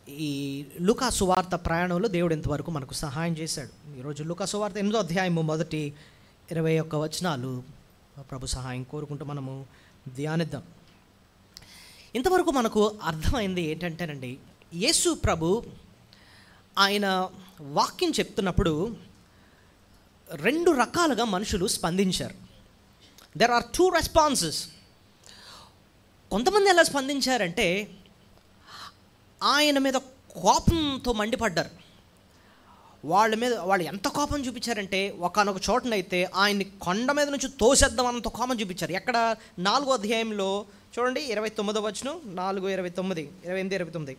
ఈ లూకా సువార్త ప్రయాణంలో దేవుడు ఇంతవరకు మనకు సహాయం చేశాడు. ఈరోజు లూకా సువార్త 8వ అధ్యాయము మొదటి 21 వచనాలు ప్రభు సహాయం కోరుకుంటూ మనము ధ్యానిద్దాం. ఇంతవరకు మనకు అర్థమైంది ఏంటంటేనండి, యేసు ప్రభు ఆయన వాక్యం చెప్తున్నప్పుడు 2 రకాలుగా మనుషులు స్పందించారు. There are 2 responses. కొంతమంది ఎలా స్పందించారంటే ఆయన మీద కోపంతో మండిపడ్డారు. వాళ్ళు ఎంత కోపం చూపించారంటే ఒకానొక చోటనైతే ఆయన్ని కొండ మీద నుంచి తోసేద్దాం అన్నంత కోపం చూపించారు. ఎక్కడ? 4వ అధ్యాయంలో చూడండి, 29వ వచనం, 4:29, 28, 29.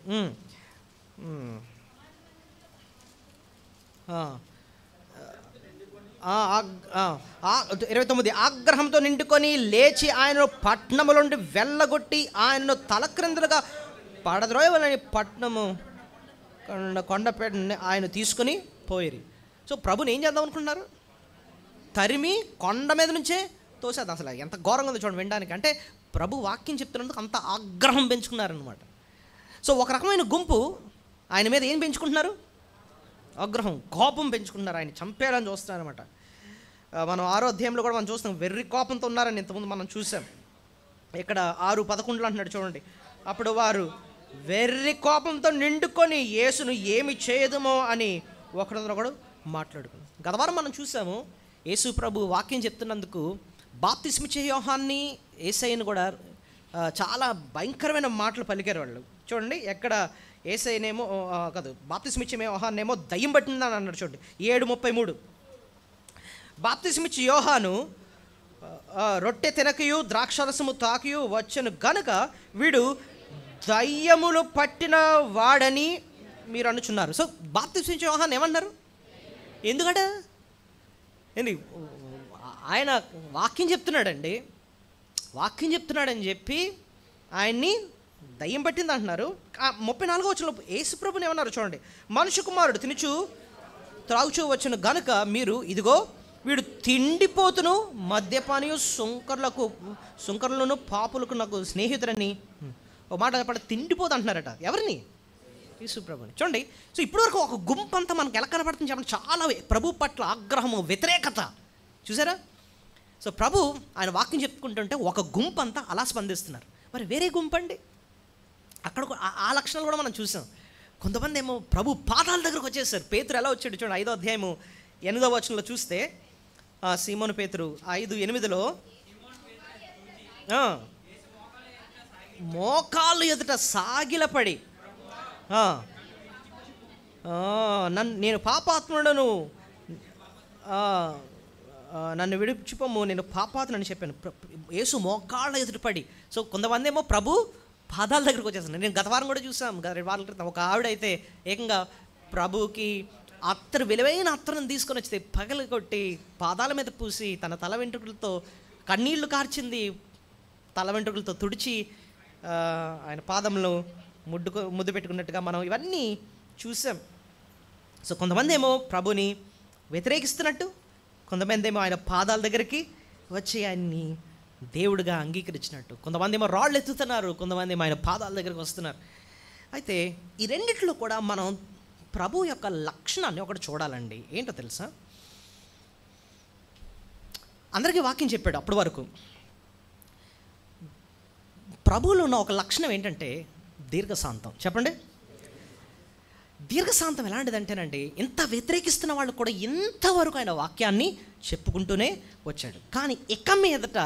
ఆగ్రహంతో నిండుకొని లేచి ఆయనను పట్టణముల నుండి వెళ్ళగొట్టి ఆయనను తలక్రిందులుగా పడద్రోయవలని పట్టణము కొండపేట ఆయన తీసుకొని పోయిరి. సో ప్రభుని ఏం చేద్దాం అనుకున్నారు? తరిమి కొండ మీద నుంచే తోసేది. అసలు ఎంత ఘోరంగా ఉంది చూడండి వినడానికి. అంటే ప్రభు వాక్యం చెప్తున్నందుకు అంత ఆగ్రహం పెంచుకున్నారనమాట. సో ఒక రకమైన గుంపు ఆయన మీద ఏం పెంచుకుంటున్నారు? ఆగ్రహం, కోపం పెంచుకుంటున్నారు. ఆయన చంపేయాలని చూస్తున్నారు అనమాట. మనం 6వ అధ్యాయంలో కూడా మనం చూస్తాం, వెర్రి కోపంతో ఉన్నారని ఇంతకుముందు మనం చూసాం. ఇక్కడ 6:11 అంటున్నాడు చూడండి. అప్పుడు వారు వెర్రి కోపంతో నిండుకొని యేసును ఏమి చేయదుమో అని ఒకరినొకడు మాట్లాడుకున్నాం. గతవారం మనం చూసాము, యేసు ప్రభు వాక్యం చెప్తున్నందుకు బాప్తిస్మిచ్చే యోహాన్ని, యేసయ్యను కూడా చాలా భయంకరమైన మాటలు పలికారు వాళ్ళు. చూడండి, ఎక్కడ యేసయ్యనేమో కాదు, బాప్తిస్మిచ్చే యోహాన్నేమో దయ్యం పట్టిందని అన్నాడు. చూడండి 7:33. బాప్తిస్మిచ్చే యోహాను రొట్టె తినకయు ద్రాక్షరసము తాకియు వచ్చను గనుక వీడు దయ్యములు పట్టిన వాడని మీరు అనుచున్నారు. సో బాప్తిస్మిచ్చే యోహాను ఏమన్నారు? ఎందుకట? ఏంటి ఆయన వాక్యం చెప్తున్నాడండి, వాక్యం చెప్తున్నాడని చెప్పి ఆయన్ని దయ్యం పట్టింది అంటున్నారు. 34వ వచనంలో యేసుప్రభుని ఏమన్నారు చూడండి, మనుష్య కుమారుడు తినుచు త్రాగుచూ వచ్చును గనుక మీరు ఇదిగో వీడు తిండిపోతును మద్యపానియు సుంకరులను పాపులకు నాకు స్నేహితుడని ఒక మాట చెప్పండి. తిండిపోతు అంటున్నారట. ఎవరిని? యేసుప్రభుని. చూడండి, సో ఇప్పటివరకు ఒక గుంపు అంతా మనకు ఎలా కనపడుతుంది చెప్పండి? చాలా ప్రభు పట్ల ఆగ్రహము, వ్యతిరేకత. చూసారా? సో ప్రభు ఆయన వాక్యం చెప్పుకుంటుంటే ఒక గుంపు అంతా అలా స్పందిస్తున్నారు. మరి వేరే గుంపు అండి, అక్కడ ఆ లక్షణాలు కూడా మనం చూసాం. కొంతమంది ఏమో ప్రభు పాదాల దగ్గరకు వచ్చేసారు. పేతురు ఎలా వచ్చాడు చూడండి, 5వ అధ్యాయము 8వ వచనంలో చూస్తే, సీమోను పేతురు 5:8లో మోకాళ్ళు ఎదుట సాగిలపడి నేను పాపాత్ముడను, నన్ను విడిచిపోము, నేను పాపాత్ముడని చెప్పాను. యేసు మోకాళ్ళ ఎదుట పడి. సో కొంతమంది ఏమో ప్రభు పాదాల దగ్గరకు వచ్చేస్తాను. నేను గత వారం కూడా చూసాం, గత 2 వారాల క్రితం ఒక ఆవిడైతే ఏకంగా ప్రభుకి విలువైన అత్తరును తీసుకొని వచ్చి పగలు కొట్టి పాదాల మీద పూసి తన తల వెంట్రుకలతో కన్నీళ్లు కార్చింది, తల వెంట్రుకలతో తుడిచి ఆయన పాదంలో ముద్దు పెట్టుకున్నట్టుగా మనం ఇవన్నీ చూసాం. సో కొంతమంది ఏమో ప్రభుని వ్యతిరేకిస్తున్నట్టు, కొంతమంది ఏమో ఆయన పాదాల దగ్గరికి వచ్చి ఆయన్ని దేవుడిగా అంగీకరించినట్టు, కొంతమంది ఏమో రాళ్ళు ఎత్తుతున్నారు, కొంతమంది ఏమో ఆయన పాదాల దగ్గరికి వస్తున్నారు. అయితే ఈ రెండిట్లో కూడా మనం ప్రభు యొక్క లక్షణాన్ని ఒకటి చూడాలండి. ఏంటో తెలుసా? అందరికీ వాక్యం చెప్పాడు అప్పటి వరకు. ప్రభువులో ఉన్న ఒక లక్షణం ఏంటంటే దీర్ఘశాంతం. చెప్పండి, దీర్ఘశాంతం ఎలాంటిదంటేనండి, ఇంత వ్యతిరేకిస్తున్న వాళ్ళు కూడా ఇంతవరకు ఆయన వాక్యాన్ని చెప్పుకుంటూనే వచ్చాడు. కానీ ఇక మీదట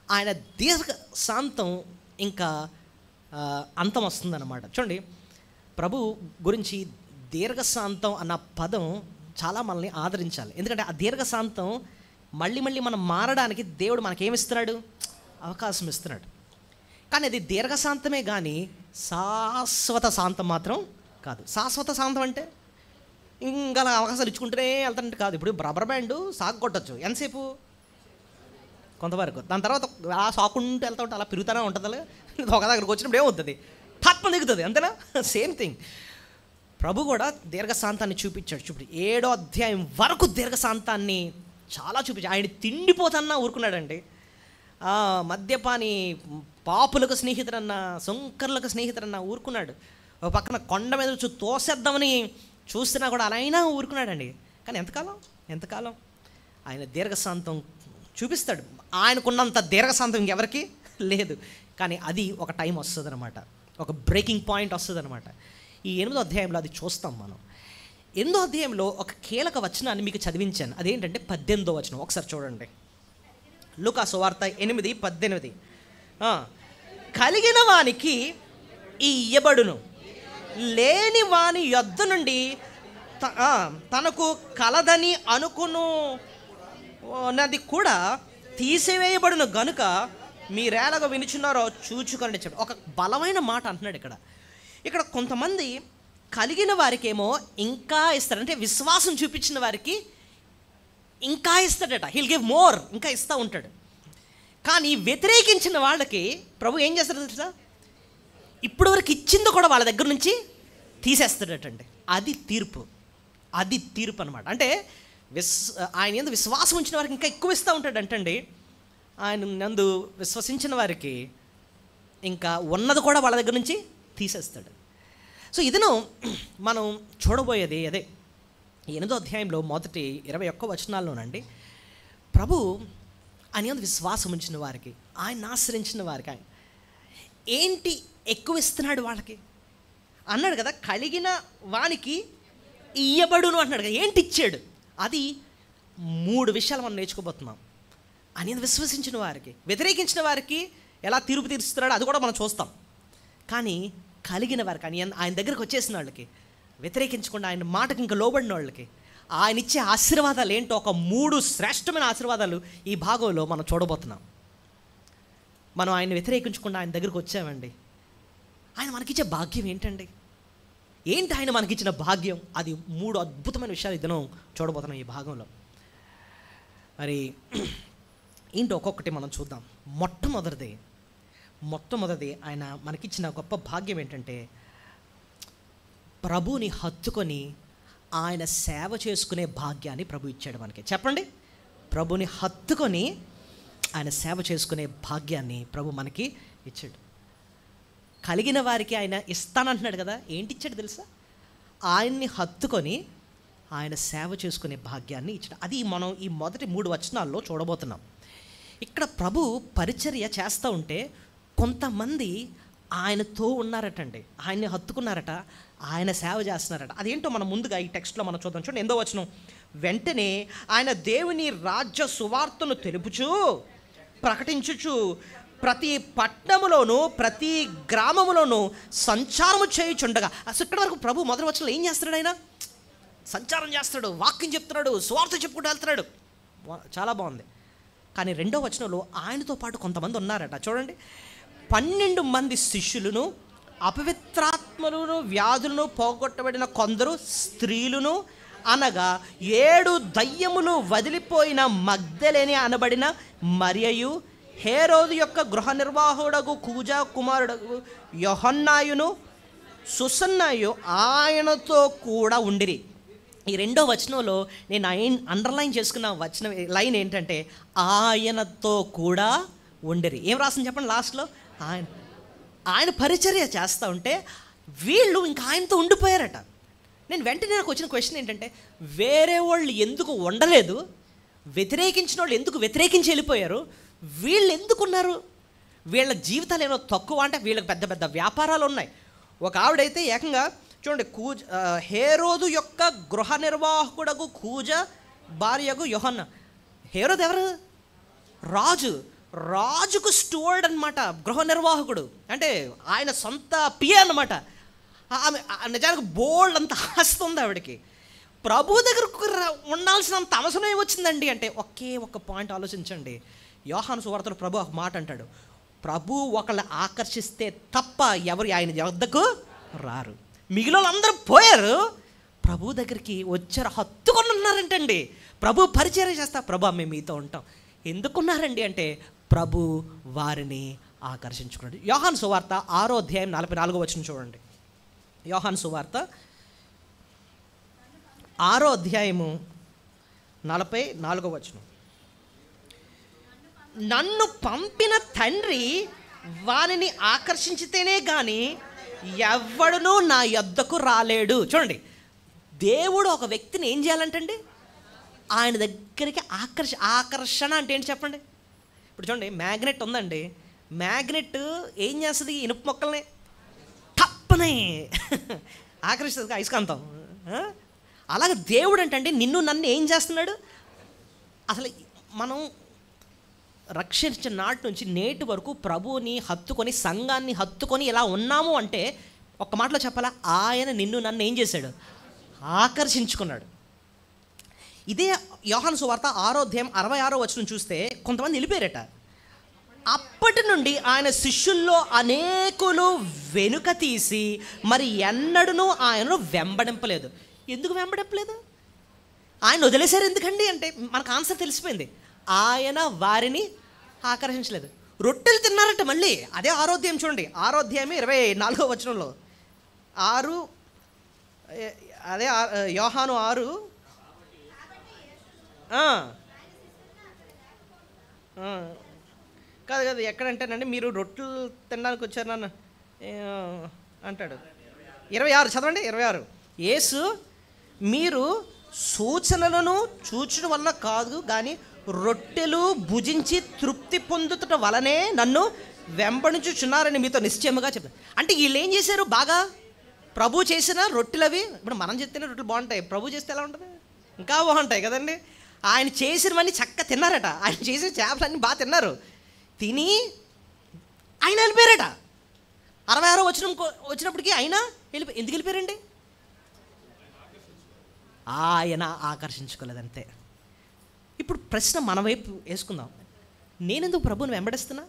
ఆయన దీర్ఘశాంతం ఇంకా అంతం వస్తుందన్నమాట. చూడండి, ప్రభు గురించి దీర్ఘశాంతం అన్న పదం చాలా మనల్ని ఆదరించాలి. ఎందుకంటే ఆ దీర్ఘశాంతం మళ్ళీ మనం మారడానికి దేవుడు మనకేమిస్తున్నాడు? అవకాశం ఇస్తున్నాడు. కానీ అది దీర్ఘశాంతమే కానీ శాశ్వత శాంతం మాత్రం కాదు. శాశ్వత శాంతం అంటే ఇంకా అవకాశాలు ఇచ్చుకుంటూనే వెళ్తానంటే కాదు. ఇప్పుడు రబ్బర్ బ్యాండ్ సాగు కొట్టచ్చు ఎంతసేపు? కొంతవరకు. దాని తర్వాత అలా సాకుంటూ వెళ్తూ ఉంటే అలా పెరుగుతూనే ఉంటుంది. ఒక దగ్గరకు వచ్చినప్పుడు ఏమవుతుంది? పద్మ దిగుతుంది, అంతేనా? Same thing. ప్రభు కూడా దీర్ఘశాంతాన్ని చూపించాడు. 7వ అధ్యాయం వరకు దీర్ఘశాంతాన్ని చాలా చూపించాడు. ఆయన తిండిపోతన్నా ఊరుకున్నాడండి. మద్యపాని, పాపులకు స్నేహితుడన్నా, సుంకర్లకు స్నేహితుడన్నా ఊరుకున్నాడు. ఒక పక్కన కొండ మీద నుంచి తోసేద్దామని చూస్తున్నా కూడా అలా అయినా ఊరుకున్నాడండి. కానీ ఎంతకాలం ఆయన దీర్ఘశాంతం చూపిస్తాడు. ఆయనకున్నంత దీర్ఘశాంతం ఇంకెవరికి లేదు. కానీ అది ఒక టైం వస్తుంది అనమాట, ఒక బ్రేకింగ్ పాయింట్ వస్తుంది అనమాట. ఈ 8వ అధ్యాయంలో అది చూస్తాం మనం. 8వ అధ్యాయంలో ఒక కీలక వచనాన్ని మీకు చదివించాను. అదేంటంటే 18వ వచనం. ఒకసారి చూడండి. లూకా సువార్త 8:18. కలిగిన వానికి ఇయ్యబడును, లేని వాని యొద్ద నుండి తనకు కలదని అనుకున్నది కూడా తీసివేయబడును గనుక మీరేలాగ వినుచున్నారో చూచుకొని చెప్పి ఒక బలమైన మాట అంటున్నాడు ఇక్కడ. కొంతమంది కలిగిన వారికేమో ఇంకా ఇస్తాడు, అంటే విశ్వాసం చూపించిన వారికి ఇంకా ఇస్తాడట. హీల్ గివ్ మోర్, ఇంకా ఇస్తూ ఉంటాడు. కానీ వ్యతిరేకించిన వాళ్ళకి ప్రభు ఏం చేస్తాడు తెలుసా? ఇప్పుడు వరకు ఇచ్చింది కూడా వాళ్ళ దగ్గర నుంచి తీసేస్తాడటండి. అది తీర్పు అనమాట. అంటే ఆయన యందు విశ్వాసం ఉంచిన వారికి ఇంకా ఎక్కువ ఇస్తూ ఉంటాడు అంటండి. ఆయన నందు విశ్వసించిన వారికి ఇంకా ఉన్నది కూడా వాళ్ళ దగ్గర నుంచి తీసేస్తాడు. సో ఇదను మనం చూడబోయేది అదే. 8వ అధ్యాయంలో మొదటి 21 వచనాల్లోనండి ప్రభు ఆయన యందు విశ్వాసం ఉంచిన వారికి, ఆయన ఆశ్రయించిన వారికి ఆయన ఏంటి ఎక్కువ ఇస్తున్నాడు వాళ్ళకి అన్నాడు కదా. కలిగిన వానికి ఇయ్యబడును అంటున్నాడు కదా. ఏంటి ఇచ్చాడు? అది 3 విషయాలు మనం నేర్చుకోబోతున్నాం. ఆయన విశ్వసించిన వారికి, వ్యతిరేకించిన వారికి ఎలా తీర్పు తీరుస్తున్నాడో అది కూడా మనం చూస్తాం. కానీ కలిగిన వారికి, ఆయన దగ్గరికి వచ్చేసిన వాళ్ళకి, వ్యతిరేకించకుండా ఆయన మాటకి ఇంకా లోబడిన వాళ్ళకి ఆయన ఇచ్చే ఆశీర్వాదాలు ఏంటో ఒక 3 శ్రేష్టమైన ఆశీర్వాదాలు ఈ భాగంలో మనం చూడబోతున్నాం. మనం ఆయన వ్యతిరేకించకుండా ఆయన దగ్గరికి వచ్చామండి. ఆయన మనకిచ్చే భాగ్యం ఏంటండి? ఏంటి ఆయన మనకిచ్చిన భాగ్యం? అది 3 అద్భుతమైన విషయాలు ఇద్దరం చూడబోతున్నాం ఈ భాగంలో. మరి ఏంటో ఒక్కొక్కటి మనం చూద్దాం. మొట్టమొదటిది ఆయన మనకిచ్చిన గొప్ప భాగ్యం ఏంటంటే ప్రభుని హత్తుకొని ఆయన సేవ చేసుకునే భాగ్యాన్ని ప్రభు ఇచ్చాడు మనకి. చెప్పండి, ప్రభుని హత్తుకొని ఆయన సేవ చేసుకునే భాగ్యాన్ని ప్రభు మనకి ఇచ్చాడు. కలిగిన వారికి ఆయన ఇస్తానంటున్నాడు కదా. ఏంటి ఇచ్చాడు తెలుసా? ఆయన్ని హత్తుకొని ఆయన సేవ చేసుకునే భాగ్యాన్ని ఇచ్చాడు. అది మనం ఈ మొదటి 3 వచనాల్లో చూడబోతున్నాం. ఇక్కడ ప్రభు పరిచర్య చేస్తూ ఉంటే కొంతమంది ఆయనతో ఉన్నారటండి, ఆయన్ని హత్తుకున్నారట, ఆయన సేవ చేస్తున్నారట. అదేంటో మనం ముందుగా ఈ టెక్స్ట్లో మనం చూద్దాం. చూడండి 8వ వచనం. వెంటనే ఆయన దేవుని రాజ్య సువార్తను తెలుపుచూ ప్రకటించుచు ప్రతి పట్టణములోను ప్రతి గ్రామములోను సంచారము చేయుచుండగా. అసలు ఇక్కడ వరకు ప్రభు మొదటి వచనంలో ఏం చేస్తున్నాడు? ఆయన సంచారం చేస్తాడు, వాక్యం చెప్తున్నాడు, సువార్త చెప్పుకుంటూ వెళ్తున్నాడు. చాలా బాగుంది. కానీ 2వ వచనంలో ఆయనతో పాటు కొంతమంది ఉన్నారట. చూడండి, 12 మంది శిష్యులను, అపవిత్రాత్మలను, వ్యాధులను పోగొట్టబడిన కొందరు స్త్రీలను, అనగా 7 దయ్యములు వదిలిపోయిన మగ్దలేని అనబడిన మరియయు, హేరోదు యొక్క గృహ నిర్వాహకుడగు కూజా కుమారుడగు యోహన్నాయును, సుసన్నాయు ఆయనతో కూడా ఉండిరి. ఈ 2వ వచనంలో నేను అండర్లైన్ చేసుకున్న లైన్ ఏంటంటే ఆయనతో కూడా ఉండిరి. ఏం రాసింది చెప్పండి లాస్ట్లో? ఆయన పరిచర్య చేస్తూ ఉంటే వీళ్ళు ఇంకా ఆయనతో ఉండిపోయారట. వెంటనే నాకు వచ్చిన క్వశ్చన్ ఏంటంటే, వేరే వాళ్ళు ఎందుకు ఉండలేదు? వ్యతిరేకించిన వాళ్ళు ఎందుకు వ్యతిరేకించి వెళ్ళిపోయారు? వీళ్ళు ఎందుకున్నారు? వీళ్ళ జీవితాలు ఏమో తక్కువ అంటే వీళ్ళకి పెద్ద పెద్ద వ్యాపారాలు ఉన్నాయి. ఒక ఆవిడైతే ఏకంగా చూడండి, హేరోదు యొక్క గృహ నిర్వాహకుడకు కూజ భార్యకు యోహన్న. హేరోదు ఎవరు? రాజుకు స్టూవర్డ్ అనమాట, గృహ నిర్వాహకుడు. అంటే ఆయన సొంత పియ అనమాట. ఆమె నిజానికి బోల్డ్ అంత ఆస్తి ఉంది ఆవిడకి. ప్రభు దగ్గరకు ఉండాల్సినంత అవసరం ఏమొచ్చిందండి అంటే ఒకే ఒక పాయింట్ ఆలోచించండి. యోహాను సువార్తలో ప్రభు ఒక మాట అంటాడు, ప్రభు ఒకళ్ళని ఆకర్షిస్తే తప్ప ఎవరు ఆయన వద్దకు రారు. మిగిలిన వాళ్ళందరూ పోయారు, ప్రభు దగ్గరికి వచ్చారు, హత్తుకొని ఉన్నారంటండి. ప్రభు పరిచర్య చేస్తా, ప్రభు మేము మీతో ఉంటాం. ఎందుకున్నారండి అంటే ప్రభు వారిని ఆకర్షించుకున్నాడు. యోహాను సువార్త 6వ అధ్యాయం 44వ వచనం చూడండి. యోహాను సువార్త 6వ అధ్యాయము 44వ వచనం. నన్ను పంపిన తండ్రి వారిని ఆకర్షించితేనే కానీ ఎవడునూ నా యొద్దకు రాలేడు. చూడండి, దేవుడు ఒక వ్యక్తిని ఏం చేయాలంటండి, ఆయన దగ్గరికి ఆకర్షణ అంటే ఏంటి చెప్పండి. ఇప్పుడు చూడండి, మ్యాగ్నెట్ ఉందండి, మ్యాగ్నెట్ ఏం చేస్తుంది, ఇనుప మొక్కల్ని తప్పనే ఆకర్షిస్తుంది అయస్కాంతం. అలాగే దేవుడు అంటే నిన్ను నన్ను ఏం చేస్తున్నాడు, అసలు మనం రక్షించిన నాటి నుంచి నేటి వరకు ప్రభువుని హత్తుకొని, సంఘాన్ని హత్తుకొని ఇలా ఉన్నాము అంటే ఒక్క మాటలో చెప్పాలా, ఆయన నిన్ను నన్ను ఏం చేశాడు, ఆకర్షించుకున్నాడు. ఇదే యోహాను సువార్త 6:66 చూస్తే కొంతమంది వెళ్ళిపోయారట. అప్పటి నుండి ఆయన శిష్యుల్లో అనేకులు వెనుక తీసి మరి ఎన్నడూ ఆయనను వెంబడింపలేదు. ఎందుకు వెంబడింపలేదు? ఆయన వదిలేశారు ఎందుకండి అంటే మనకు ఆన్సర్ తెలిసిపోయింది, ఆయన వారిని ఆకర్షించలేదు. రొట్టెలు తిన్నారట మళ్ళీ. అదే 6వ అధ్యాయం చూడండి, 6వ అధ్యాయం 24వ వచనంలో 6 అదే యోహాను 6 కాదు ఎక్కడంటేనండి, మీరు రొట్టెలు తినడానికి వచ్చారు నన్ను అంటాడు. 26 చదవండి, 26. యేసు, మీరు సూచనలను చూచడం వలన కాదు కానీ రొట్టెలు భుజించి తృప్తి పొందుట వలనే నన్ను వెంబడించుచున్నారని మీతో నిశ్చయముగా చెప్తాను. అంటే వీళ్ళు ఏం చేశారు, బాగా ప్రభు చేసిన రొట్టెలు అవి. ఇప్పుడు మనం చేస్తేనే రొట్టెలు బాగుంటాయి, ప్రభు చేస్తే ఎలా ఉంటుంది, ఇంకా బాగుంటాయి కదండి. ఆయన చేసినవన్నీ చక్కగా తిన్నారట, ఆయన చేసిన చేపలన్నీ బాగా తిన్నారు. తిని ఆయన వెళ్ళిపోయారట. 66వ వచనం వచ్చినప్పటికీ ఆయన ఎందుకు వెళ్ళిపోయారండి, ఆయన ఆకర్షించుకోలేదంతే. ఇప్పుడు ప్రశ్న మన వైపు వేసుకుందాం, నేనెందుకు ప్రభువుని వెంబడిస్తున్నా,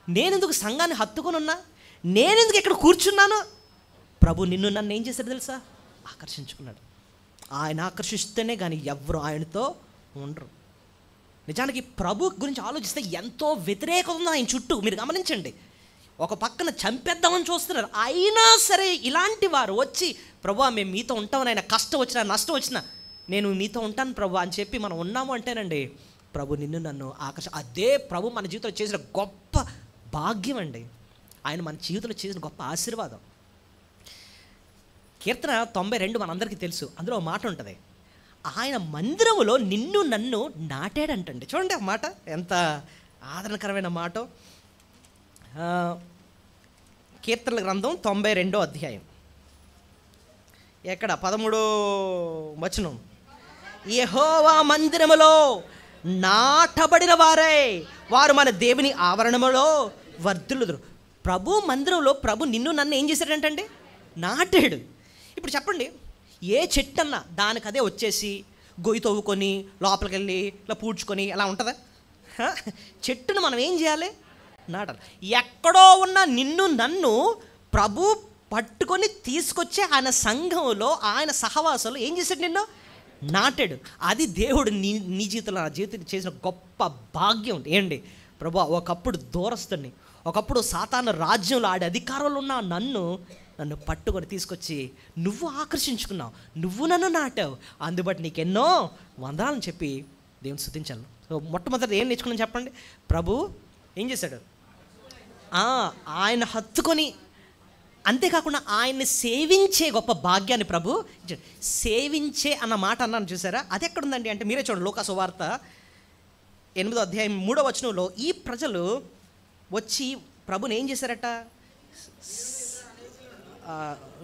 నేనెందుకు సంఘాన్ని హత్తుకొని ఉన్నా, నేనెందుకు ఇక్కడ కూర్చున్నాను? ప్రభు నిన్ను నన్ను ఏం చేశాడు తెలుసా, ఆకర్షించుకున్నాడు. ఆయన ఆకర్షిస్తేనే కానీ ఎవరు ఆయనతో ఉండరు. నిజానికి ప్రభు గురించి ఆలోచిస్తే ఎంతో వ్యతిరేకత ఉంది ఆయన చుట్టూ. మీరు గమనించండి, ఒక పక్కన చంపేద్దామని చూస్తున్నారు, అయినా సరే ఇలాంటి వారు వచ్చి ప్రభు మేము మీతో ఉంటామని, ఆయన కష్టం వచ్చినా నష్టం వచ్చినా నేను మీతో ఉంటాను ప్రభు అని చెప్పి మనం ఉన్నాము అంటేనండి ప్రభు నిన్ను నన్ను అదే ప్రభు మన జీవితంలో చేసిన గొప్ప భాగ్యం అండి. ఆయన మన జీవితంలో చేసిన గొప్ప ఆశీర్వాదం. కీర్తన 92 మనందరికీ తెలుసు. అందులో ఒక మాట ఉంటుంది, ఆయన మందిరములో నిన్ను నన్ను నాటాడంటండి. చూడండి ఆ మాట ఎంత ఆదరణకరమైన మాట. కీర్తనల గ్రంథం 92వ అధ్యాయం ఎక్కడ 13వ వచనం, యెహోవా మందిరములో నాటబడిన వారే వారు మన దేవుని ఆవరణములో వర్ధిల్లుదురు. ప్రభు మందిరంలో ప్రభు నిన్ను నన్ను ఏం చేశాడంటండి, నాటాడు. ఇప్పుడు చెప్పండి, ఏ చెట్టు అన్నా దానికి అదే వచ్చేసి గొయ్యి తవ్వుకొని లోపలికి వెళ్ళి ఇలా పూడ్చుకొని అలా ఉంటుందా? చెట్టును మనం ఏం చేయాలి, నాటాలి. ఎక్కడో ఉన్న నిన్ను నన్ను ప్రభు పట్టుకొని తీసుకొచ్చి ఆయన సంఘంలో ఆయన సహవాసంలో ఏం చేశాడు, నిన్ను నాటాడు. అది దేవుడు నీ జీవితంలో నా జీవితం చేసిన గొప్ప భాగ్యం ఏంటి. ప్రభు ఒకప్పుడు దూరస్తుని, ఒకప్పుడు సాతాను రాజ్యంలో ఆడే అధికారంలో ఉన్న నన్ను పట్టుకొని తీసుకొచ్చి నువ్వు ఆకర్షించుకున్నావు, నువ్వు నన్ను నాటావు, అందుబట్టి నీకు ఎన్నో వందనాలని చెప్పి దేవుని స్తుతించాను. సో మొట్టమొదటి ఏం నేర్చుకున్నాను చెప్పండి, ప్రభు ఏం చేశాడు, ఆయన హత్తుకొని, అంతేకాకుండా ఆయన్ని సేవించే గొప్ప భాగ్యాన్ని ప్రభు సేవించే అన్న మాట అన్నాను చూసారా, అది ఎక్కడుందండి అంటే మీరే చూడండి, లూకా సువార్త 8వ అధ్యాయం 3వ వచనంలో ఈ ప్రజలు వచ్చి ప్రభుని ఏం చేశారట.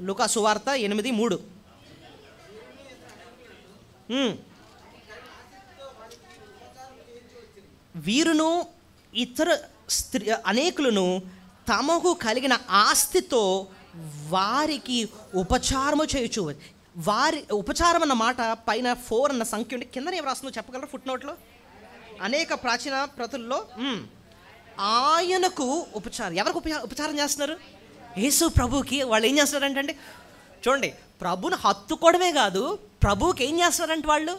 లూకా సువార్త 8:3, వీరును ఇతర అనేకులను తమకు కలిగిన ఆస్తితో వారికి ఉపచారము చేయొచ్చు. వారి ఉపచారం అన్న మాట పైన 4 అన్న సంఖ్య ఉండి కింద ఏం రాస్తుందో చెప్పగలరా ఫుట్ నోట్లో. అనేక ప్రాచీన ప్రతుల్లో ఆయనకు ఉపచారం, ఎవరికి ఉపచారం చేస్తున్నారు, యేసు ప్రభుకి. వాళ్ళు ఏం చేస్తున్నారంటే చూడండి, ప్రభుని హత్తుకోవడమే కాదు, ప్రభువుకి ఏం చేస్తున్నారంటే వాళ్ళు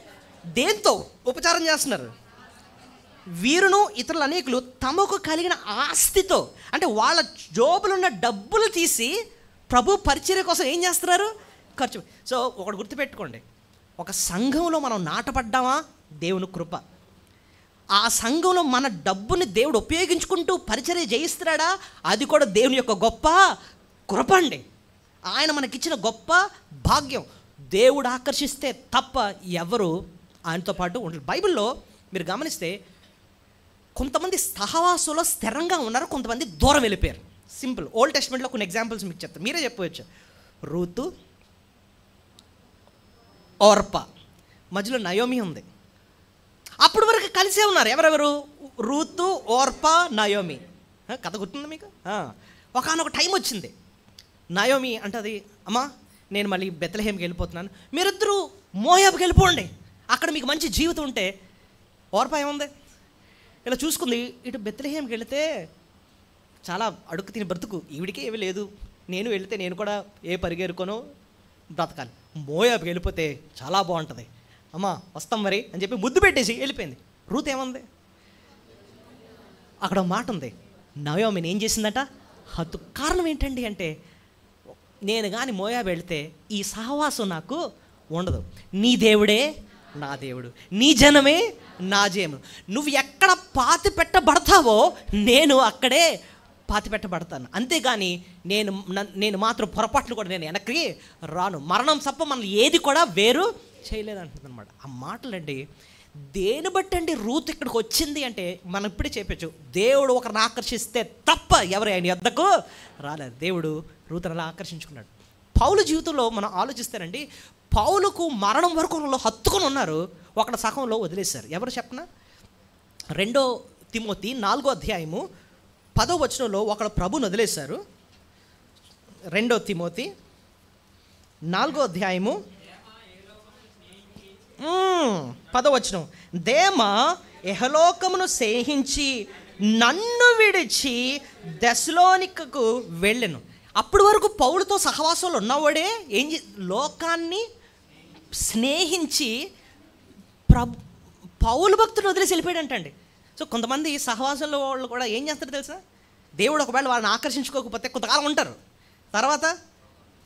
దేంతో ఉపచారం చేస్తున్నారు. వీరును ఇతరులు అనేకులు తమకు కలిగిన ఆస్తితో, అంటే వాళ్ళ జోబులున్న డబ్బులు తీసి ప్రభు పరిచర్య కోసం ఏం చేస్తున్నారు, ఖర్చు. సో ఒకటి గుర్తుపెట్టుకోండి, ఒక సంఘంలో మనం నాటపడ్డామా దేవుని కృప. ఆ సంఘంలో మన డబ్బుని దేవుడు ఉపయోగించుకుంటూ పరిచర్య చేయిస్తున్నాడా, అది కూడా దేవుని యొక్క గొప్ప కృప అండి. ఆయన మనకిచ్చిన గొప్ప భాగ్యం. దేవుడు ఆకర్షిస్తే తప్ప ఎవరు ఆయనతో పాటు ఉండరు. బైబిల్లో మీరు గమనిస్తే కొంతమంది సహవాసంలో స్థిరంగా ఉన్నారు, కొంతమంది దూరం వెళ్ళిపోయారు. సింపుల్. ఓల్డ్ టెస్ట్మెంట్లో కొన్ని ఎగ్జాంపుల్స్ మీకు చెప్తాను, మీరే చెప్పవచ్చు. రూతు, ఓర్పా, మధ్యలో నయోమి ఉంది. అప్పటి వరకు కలిసే ఉన్నారు. ఎవరెవరు? Ruth, Orpah, Naomi. కథ గుర్తుంది మీకు? ఒకానొక టైం వచ్చింది, నయోమి అంటది, అమ్మా నేను మళ్ళీ బెత్లెహేమ్కి వెళ్ళిపోతున్నాను, మీరిద్దరూ మోయాబుకి వెళ్ళిపోండి, అక్కడ మీకు మంచి జీవితం ఉంటే. ఓర్పా ఏముంది, ఇలా చూసుకుంది, ఇటు బెత్లెహేమ్కి వెళితే చాలా అడుగు తిని బ్రతుకు, ఈవిడికే ఏమీ లేదు, నేను వెళితే నేను కూడా ఏ పరిగెరుకోనో బ్రతకాలి, మోయాబుకి వెళ్ళిపోతే చాలా బాగుంటుంది, అమ్మా వస్తాం మరి అని చెప్పి ముద్దు పెట్టేసి వెళ్ళిపోయింది. రూత్ ఏముంది, అక్కడ మాట ఉంది, నయోమిని ఏం చేసిందట, హత్తు. కారణం ఏంటండి అంటే, నేను కానీ మోయాబు వెళితే ఈ సహవాసం నాకు ఉండదు, నీ దేవుడే నా దేవుడు, నీ జనమే నా జనము, నువ్వు ఎక్కడ పాతి పెట్టబడతావో నేను అక్కడే పాతి పెట్టబడతాను, అంతేగాని నేను మాత్రం పొరపాట్లు కూడా నేను వెనక్కి రాను, మరణం తప్ప మనల్ని ఏది కూడా వేరు చేయలేదంటుంది అనమాట. ఆ మాటలండి దేని బట్టి అండి రూత్ ఇక్కడికి వచ్చింది అంటే, మనం ఇప్పుడే చెప్పచ్చు, దేవుడు ఒకరిని ఆకర్షిస్తే తప్ప ఎవరు ఆయన యొద్దకు రాలేదు. దేవుడు రూతుని అలా ఆకర్షించుకున్నాడు. పౌలు జీవితంలో మనం ఆలోచిస్తారండి, పౌలుకు మరణం వరకు వాళ్ళు హత్తుకొని ఉన్నారు, ఒకటి సగంలో వదిలేశారు. ఎవరు చెప్పనా? 2 తిమోతి 4వ అధ్యాయము 10వ వచనంలో ఒకడు ప్రభుని వదిలేశారు. 2 తిమోతి 4వ అధ్యాయము 10వ వచనం, దేమా యెహలోకమును సేహించి నన్ను విడిచి దెస్సలోనికకు వెళ్ళెను. అప్పటి వరకు పౌలుతో సహవాసంలో ఉన్నవాడే లోకాన్ని స్నేహించి పౌలు భక్తులు వదిలేసి వెళ్ళిపోయాడంటండి. సో కొంతమంది సహవాసంలో వాళ్ళు కూడా ఏం చేస్తారు తెలుసా, దేవుడు ఒకవేళ వాళ్ళని ఆకర్షించుకోకపోతే కొంతకాలం ఉంటారు, తర్వాత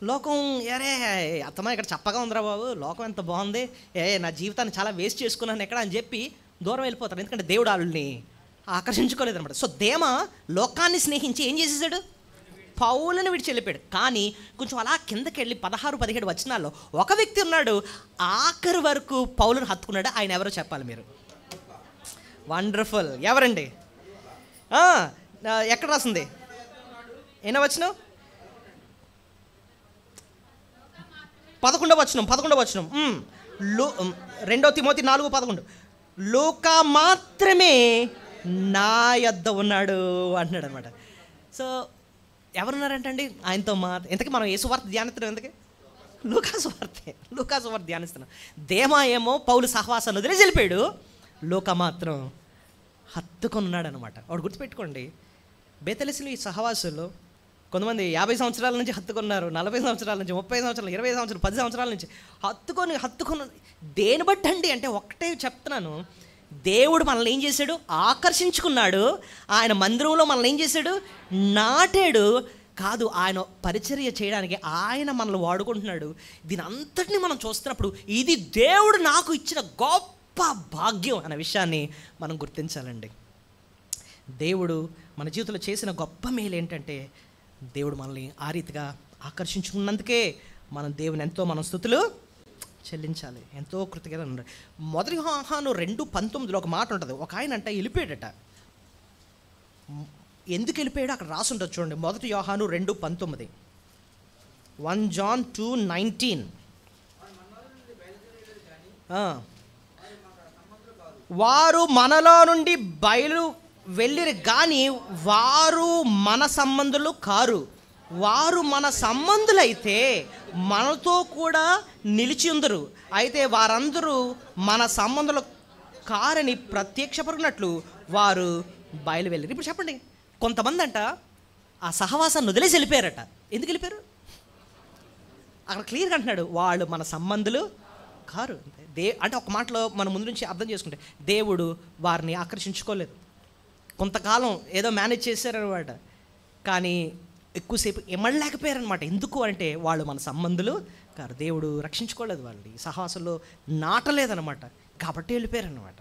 లోకం అరే అత్తమా ఇక్కడ చప్పగా ఉందిరా బాబు, లోకం ఎంత బాగుంది, నా జీవితాన్ని చాలా వేస్ట్ చేసుకున్నాను ఎక్కడ అని చెప్పి దూరం వెళ్ళిపోతారు, ఎందుకంటే దేవుడు వాళ్ళని ఆకర్షించుకోలేదు అనమాట. సో దేమ లోకాన్ని స్నేహించి ఏం చేసేసాడు, పౌలను విడిచి వెళ్ళిపోయాడు. కానీ కొంచెం అలా కిందకి వెళ్ళి 16-17 వచనాల్లో ఒక వ్యక్తి ఉన్నాడు, ఆఖరి వరకు పౌలను హత్తుకున్నాడు. ఆయన ఎవరో చెప్పాలి మీరు. వండర్ఫుల్. ఎవరండి? ఎక్కడ రాసింది? ఎన్నో వచనం? 11వ వచనం. 2 తిమోతి 4:11, లూకా మాత్రమే నా యొద్ద ఉన్నాడు అంటున్నాడు అనమాట. సో ఎవరున్నారంటండి ఆయనతో ఇంతకీ మనం ఏ సువార్త ధ్యానిస్తున్నాం? ఎందుకే లూకా సువార్త ధ్యానిస్తున్నాం. దేమా ఏమో పౌలు సహవాసాన్ని వదిలేసి వెళ్ళిపోయాడు, లూకా మాత్రం హత్తుకొని ఉన్నాడు అనమాట. వాడు గుర్తుపెట్టుకోండి, బేతలెస్లో ఈ సహవాసులు కొంతమంది 50 సంవత్సరాల నుంచి హత్తుకున్నారు, 40 సంవత్సరాల నుంచి, 30 సంవత్సరాలు, 20 సంవత్సరాలు, 10 సంవత్సరాల నుంచి హత్తుకొని దేని బట్టి అండి అంటే, ఒకటే చెప్తున్నాను, దేవుడు మనల్ని ఏం చేశాడు, ఆకర్షించుకున్నాడు. ఆయన మందిరంలో మనల్ని ఏం చేశాడు, నాటాడు. కాదు, ఆయన పరిచర్య చేయడానికి ఆయన మనల్ని వాడుకుంటున్నాడు. దీని అంతటిని మనం చూస్తున్నప్పుడు ఇది దేవుడు నాకు ఇచ్చిన గొప్ప భాగ్యం అనే విషయాన్ని మనం గుర్తించాలండి. దేవుడు మన జీవితంలో చేసిన గొప్ప మేలు ఏంటంటే, దేవుడు మనల్ని ఆ రీతిగా ఆకర్షించుకున్నందుకే దేవుని ఎంతో మనం స్తుతులు చెల్లించాలి, ఎంతో కృతజ్ఞతగా ఉండాలి. 1 యోహాను 2:19 ఒక మాట ఉంటుంది. ఒక ఆయన అంటే వెళ్ళిపోయాడట. ఎందుకు వెళ్ళిపోయాడు అక్కడ రాసి ఉంటుంది చూడండి. 1 యోహాను 2:19, 1 John 2:19, వారు మనలో నుండి బయలు వెళ్ళిరు కానీ వారు మన సంబంధులు కారు, వారు మన సంబంధులైతే మనతో కూడా నిలిచి ఉందరు, అయితే వారందరూ మన సంబంధులు కారని ప్రత్యక్షపడినట్లు వారు బయలు వెళ్ళారు. ఇప్పుడు చెప్పండి, కొంతమంది అంట ఆ సహవాసాన్ని వదిలేసి వెళ్ళిపోయారట. ఎందుకు వెళ్ళిపోయారు? అక్కడ క్లియర్గా అంటున్నాడు, వాళ్ళు మన సంబంధులు కారు. అంటే ఒక మాటలో మనం ముందు నుంచి అర్థం చేసుకుంటే, దేవుడు వారిని ఆకర్షించుకోలేదు. కొంతకాలం ఏదో మేనేజ్ చేశారనమాట, కానీ ఎక్కువసేపు ఎమడలేకపోయారనమాట. ఎందుకు అంటే వాళ్ళు మన సంబంధులు కారు, దేవుడు రక్షించుకోలేదు, వాళ్ళని సహవాసంలో నాటలేదనమాట, కాబట్టి వెళ్ళిపోయారనమాట.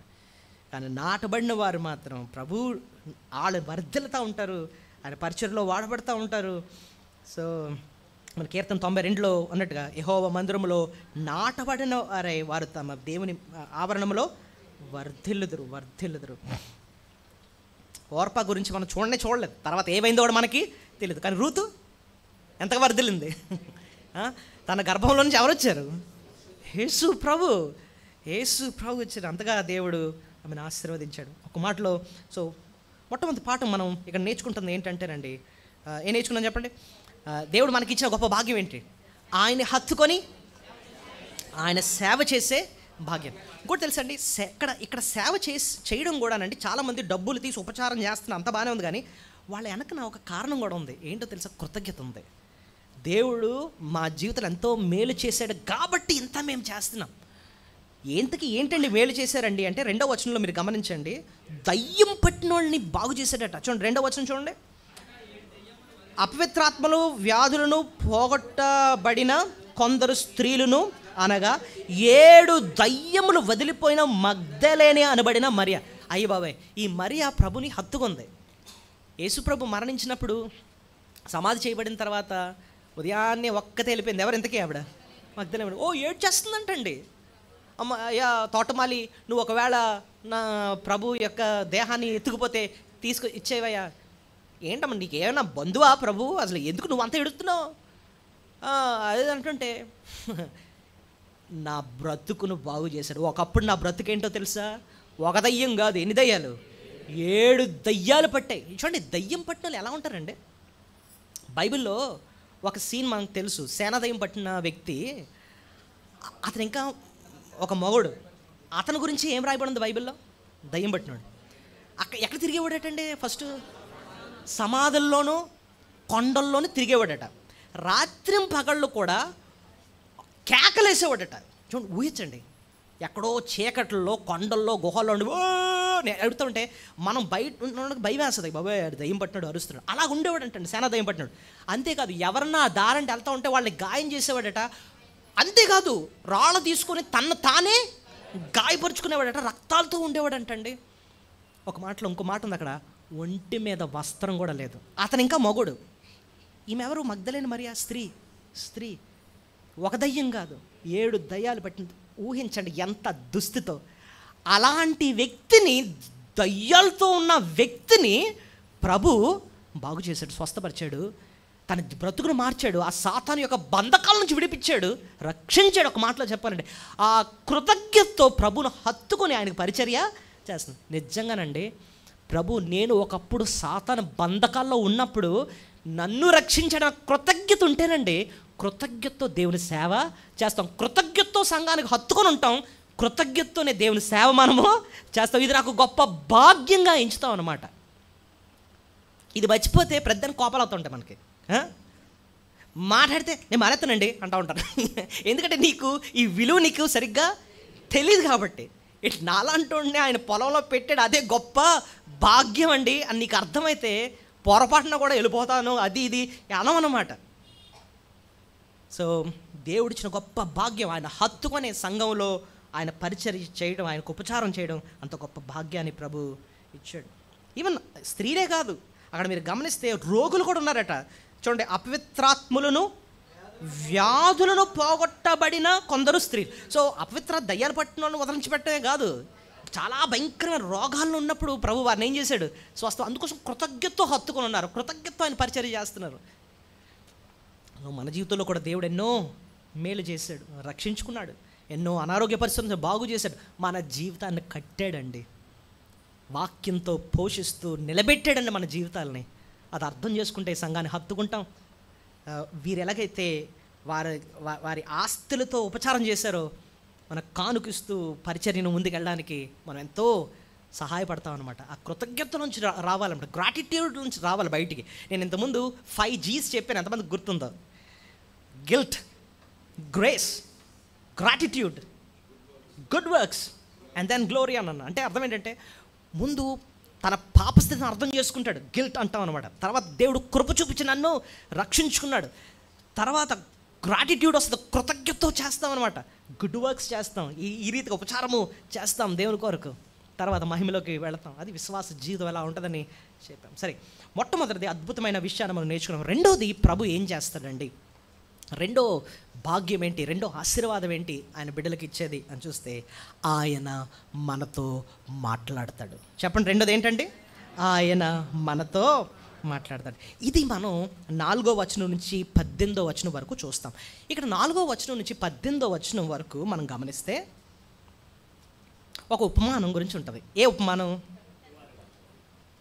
కానీ నాటబడిన వారు మాత్రం ప్రభు వాళ్ళు వర్ధిల్లుతూ ఉంటారు, ఆయన పరిచర్లో వాడబడుతూ ఉంటారు. సో మన కీర్తన 92లో అన్నట్టుగా యెహోవా మందిరములో నాటబడిన వారే వారు తమ దేవుని ఆవరణంలో వర్ధిల్లుదురు. ఓర్పా గురించి మనం చూడలేదు, తర్వాత ఏమైందో కూడా మనకి తెలియదు. కానీ రూతు ఎంతగా వర్ధిల్లింది. తన గర్భంలో నుంచి ఎవరు వచ్చారు? యేసు ప్రభు వచ్చారు. అంతగా దేవుడు ఆమెను ఆశీర్వదించాడు. ఒక మాటలో సో మొట్టమొదటి పాఠం మనం ఇక్కడ నేర్చుకుంటుంది ఏంటంటేనండి, ఏం నేర్చుకున్నాం చెప్పండి? దేవుడు మనకి ఇచ్చిన గొప్ప భాగ్యం ఏంటి? ఆయన్ని హత్తుకొని ఆయన సేవ చేసే భాగ్యం. ఇంకోటి తెలుసండి, ఇక్కడ సేవ చేయడం కూడానండి, చాలామంది డబ్బులు తీసి ఉపచారం చేస్తున్న అంత బాగానే ఉంది, కానీ వాళ్ళ వెనక ఒక కారణం కూడా ఉంది. ఏంటో తెలుసా? కృతజ్ఞత ఉంది. దేవుడు మా జీవితంలో ఎంతో మేలు చేశాడు కాబట్టి ఇంత మేము చేస్తున్నాం. ఏంటండి మేలు చేశారండి అంటే, 2వ వచనంలో మీరు గమనించండి, దయ్యం పట్టిన వాళ్ళని బాగు చేశాడట. చూడండి 2వ వచనం చూడండి. అపవిత్రాత్మలు వ్యాధులను పోగొట్టబడిన కొందరు స్త్రీలను, అనగా 7 దయ్యములు వదిలిపోయిన మగ్దలేనే అనబడిన మరియ. అయ్య బాబాయ్, ఈ మరియ ప్రభుని హత్తుకుంది. యేసుప్రభు మరణించినప్పుడు సమాధి చేయబడిన తర్వాత ఉదయాన్నే ఒక్కతే వెళ్ళిపోయింది. ఎవరు ఇంతకీ? ఆవిడ మగ్దలేనే. ఏడ్చేస్తుందంటండి. అమ్మ, అయ్యా తోటమాలి, నువ్వు ఒకవేళ నా ప్రభు యొక్క దేహాన్ని ఎత్తుకుపోతే ఇచ్చేవయ్యా. ఏంటమ్మా, నీకేమైనా బంధువా ప్రభు? అసలు ఎందుకు నువ్వు అంతా ఎడుతున్నావు? అదే అంటుంటే, నా బ్రతుకును బాగు చేశాడు. ఒకప్పుడు నా బ్రతుకేంటో తెలుసా? ఒక దయ్యం కాదు, ఎన్ని దయ్యాలు? 7 దయ్యాలు పట్టాయి. చూడండి, దయ్యం పట్టిన వాళ్ళు ఎలా ఉంటారండి? బైబిల్లో ఒక సీన్ మనకు తెలుసు. సేనాదయ్యం పట్టిన వ్యక్తి, అతను ఇంకా ఒక మగోడు. అతని గురించి ఏం రాయబడింది బైబిల్లో? దయ్యం పట్టినాడు. ఎక్కడ తిరిగేవాడటండి? ఫస్ట్ సమాధుల్లోనూ కొండల్లోనూ తిరిగేవాడట. రాత్రిం పగళ్ళు కూడా కేకలేసేవాడట. చూడండి, ఊహించండి, ఎక్కడో చీకట్లలో కొండల్లో గుహల్లో అడుగుతుంటే మనం బయట భయం వేస్తుంది. బాబాయ్ దయ్యం పట్టినాడు, అరుస్తున్నాడు. అలా ఉండేవాడంటండి, సేనా దయ్యం పట్టినాడు. అంతేకాదు, ఎవరన్నా దారంటే వెళ్తూ ఉంటే వాళ్ళని గాయం చేసేవాడట. అంతేకాదు, రాళ్ళు తీసుకొని తానే గాయపరుచుకునేవాడట, రక్తాలతో ఉండేవాడంటండి. ఇంకో మాట ఉంది అక్కడ, ఒంటి మీద వస్త్రం కూడా లేదు. అతను ఇంకా మగుడు. ఈమె ఎవరు? మగ్దలేని మరియ స్త్రీ. ఒక దయ్యం కాదు, 7 దయ్యాలు పట్టింది. ఊహించండి ఎంత దుస్థితో. అలాంటి వ్యక్తిని, దయ్యాలతో ఉన్న వ్యక్తిని ప్రభు బాగు చేశాడు, స్వస్థపరిచాడు, తన బ్రతుకును మార్చాడు, ఆ సాతాను యొక్క బంధకాల నుంచి విడిపించాడు, రక్షించాడు. ఒక మాటలో చెప్పాలంటే, ఆ కృతజ్ఞతతో ప్రభును హత్తుకొని ఆయనకు పరిచర్య చేస్తుంది. నిజంగానండి ప్రభు, నేను ఒకప్పుడు సాతాను బంధకాల్లో ఉన్నప్పుడు నన్ను రక్షించిన కృతజ్ఞత ఉంటేనండి, కృతజ్ఞతతో దేవుని సేవ చేస్తాం, కృతజ్ఞతతో సంఘానికి హత్తుకొని ఉంటాం, కృతజ్ఞతతోనే దేవుని సేవ మనము చేస్తాం. ఇది నాకు గొప్ప భాగ్యంగా ఎంచుతాం అన్నమాట. ఇది మర్చిపోతే పెద్దని కోపాలు అవుతుంటాయి మనకి. మాట్లాడితే నేను మానేస్తానండి అంటూ ఉంటాను. ఎందుకంటే ఈ విలువ నీకు సరిగ్గా తెలియదు కాబట్టి. ఇట్లా నాలంటుండే ఆయన పొలంలో పెట్టాడు, అదే గొప్ప భాగ్యం అండి అని నీకు అర్థమైతే పొరపాటున కూడా వెళ్ళిపోతాను, అది ఇది అనమన్నమాట. సో దేవుడిచ్చిన గొప్ప భాగ్యం, ఆయన హత్తుకునే సంఘంలో ఆయన పరిచర్య చేయడం, ఆయనకు ఉపచారం చేయడం, అంత గొప్ప భాగ్యాన్ని ప్రభు ఇచ్చాడు. ఈవెన్ స్త్రీలే కాదు, అక్కడ మీరు గమనిస్తే రోగులు కూడా ఉన్నారట. చూడండి, అపవిత్రాత్ములను వ్యాధులను పోగొట్టబడిన కొందరు స్త్రీలు. సో అపవిత్ర దయ్యాలు పట్టిన వాళ్ళని వదిలించిపెట్టమే కాదు, చాలా భయంకరమైన రోగాల్లో ఉన్నప్పుడు ప్రభు వారిని ఏం చేశాడు? స్వస్థ. అందుకోసం కృతజ్ఞతతో హత్తుకొని ఉన్నారు, కృతజ్ఞతతో ఆయన పరిచర్య చేస్తున్నారు. మన జీవితంలో కూడా దేవుడు ఎన్నో మేలు చేశాడు, రక్షించుకున్నాడు, ఎన్నో అనారోగ్య పరిస్థితులను బాగు చేశాడు, మన జీవితాన్ని కట్టాడండి, వాక్యంతో పోషిస్తూ నిలబెట్టాడండి మన జీవితాలని. అది అర్థం చేసుకుంటే సంఘాన్ని హత్తుకుంటాం. వీరు ఎలాగైతే వారి ఆస్తులతో ఉపచారం చేశారో, మన కానుకిస్తూ పరిచర్యను ముందుకెళ్ళడానికి మనం ఎంతో సహాయపడతాం అనమాట. ఆ కృతజ్ఞత నుంచి రావాలన్నమాట, గ్రాటిట్యూడ్ నుంచి రావాలి బయటికి. నేను ఇంతకుముందు 5 G's చెప్పాను, ఎంతమందికి గుర్తుందో? Guilt, grace, gratitude, good works and then glory అన్న. అంటే అర్థం ఏంటంటే, ముందు తన పాపస్థితిని అర్థం చేసుకుంటాడు, గిల్ట్ అంటాం అనమాట. తర్వాత దేవుడు కృప చూపించి నన్ను రక్షించుకున్నాడు. తర్వాత గ్రాటిట్యూడ్ వస్తుంది, కృతజ్ఞతతో చేస్తాం అనమాట, గుడ్ వర్క్స్ చేస్తాం, ఈ రీతిగా ఉపచారము చేస్తాం దేవుని కొరకు. తర్వాత మహిమలోకి వెళతాం. అది విశ్వాస జీవితం ఎలా ఉంటుందని చెప్పాం. సరే, మొట్టమొదటిది అద్భుతమైన విషయాన్ని మనం నేర్చుకున్నాం. రెండోది ప్రభు ఏం చేస్తాడండి, రెండో భాగ్యం ఏంటి, రెండో ఆశీర్వాదం ఏంటి ఆయన బిడ్డలకు ఇచ్చేది అని చూస్తే ఆయన మనతో మాట్లాడతాడు. చెప్పండి, రెండోది ఏంటండి? ఆయన మనతో మాట్లాడతాడు. ఇది మనం 4వ వచనం నుంచి 18వ వచనం వరకు చూస్తాం. ఇక్కడ 4వ వచనం నుంచి 18వ వచనం వరకు మనం గమనిస్తే ఒక ఉపమానం గురించి ఉంటుంది. ఏ ఉపమానం?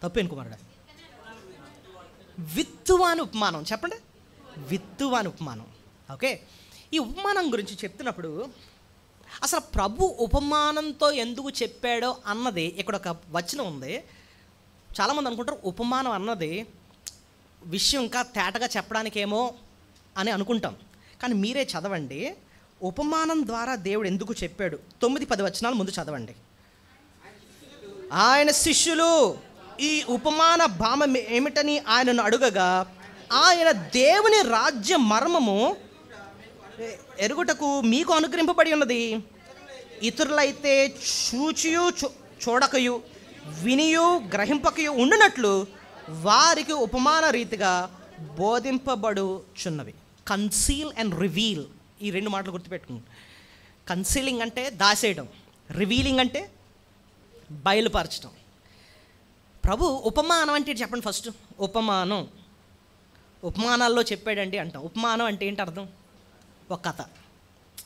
తప్పేను కుమారుడు, విత్తువాని ఉపమానం. చెప్పండి, విత్తువాని ఉపమానం. ఓకే, ఈ ఉపమానం గురించి చెప్తున్నప్పుడు అసలు ప్రభు ఉపమానంతో ఎందుకు చెప్పాడో అన్నది ఇక్కడ ఒక వచనం ఉంది. చాలామంది అనుకుంటారు ఉపమానం అన్నది విషయం ఇంకా తేటగా చెప్పడానికేమో అని అనుకుంటాం. కానీ మీరే చదవండి, ఉపమానం ద్వారా దేవుడు ఎందుకు చెప్పాడు. 9-10 వచనాలు ముందు చదవండి. ఆయన శిష్యులు ఈ ఉపమాన భావం ఏమిటని ఆయనను అడుగగా, ఆయన దేవుని రాజ్య మర్మము ఎరుగుటకు మీకు అనుగ్రహింపబడి ఉన్నది. ఇతరులైతే చూచియు చూడకయు వినియు గ్రహింపకయు ఉండునట్లు వారికి ఉపమాన రీతిగా బోధింపబడుచున్నవి. కన్సీల్ అండ్ రివీల్, ఈ 2 మాటలు గుర్తుపెట్టుకోండి. కన్సీలింగ్ అంటే దాసేయడం, రివీలింగ్ అంటే బయలుపరచడం. ప్రభు ఉపమానం అంటే చెప్పండి ఫస్ట్. ఉపమానం, ఉపమానాల్లో చెప్పాడండి అంటాం. ఉపమానం అంటే ఏంటి అర్థం? ఒక కథ.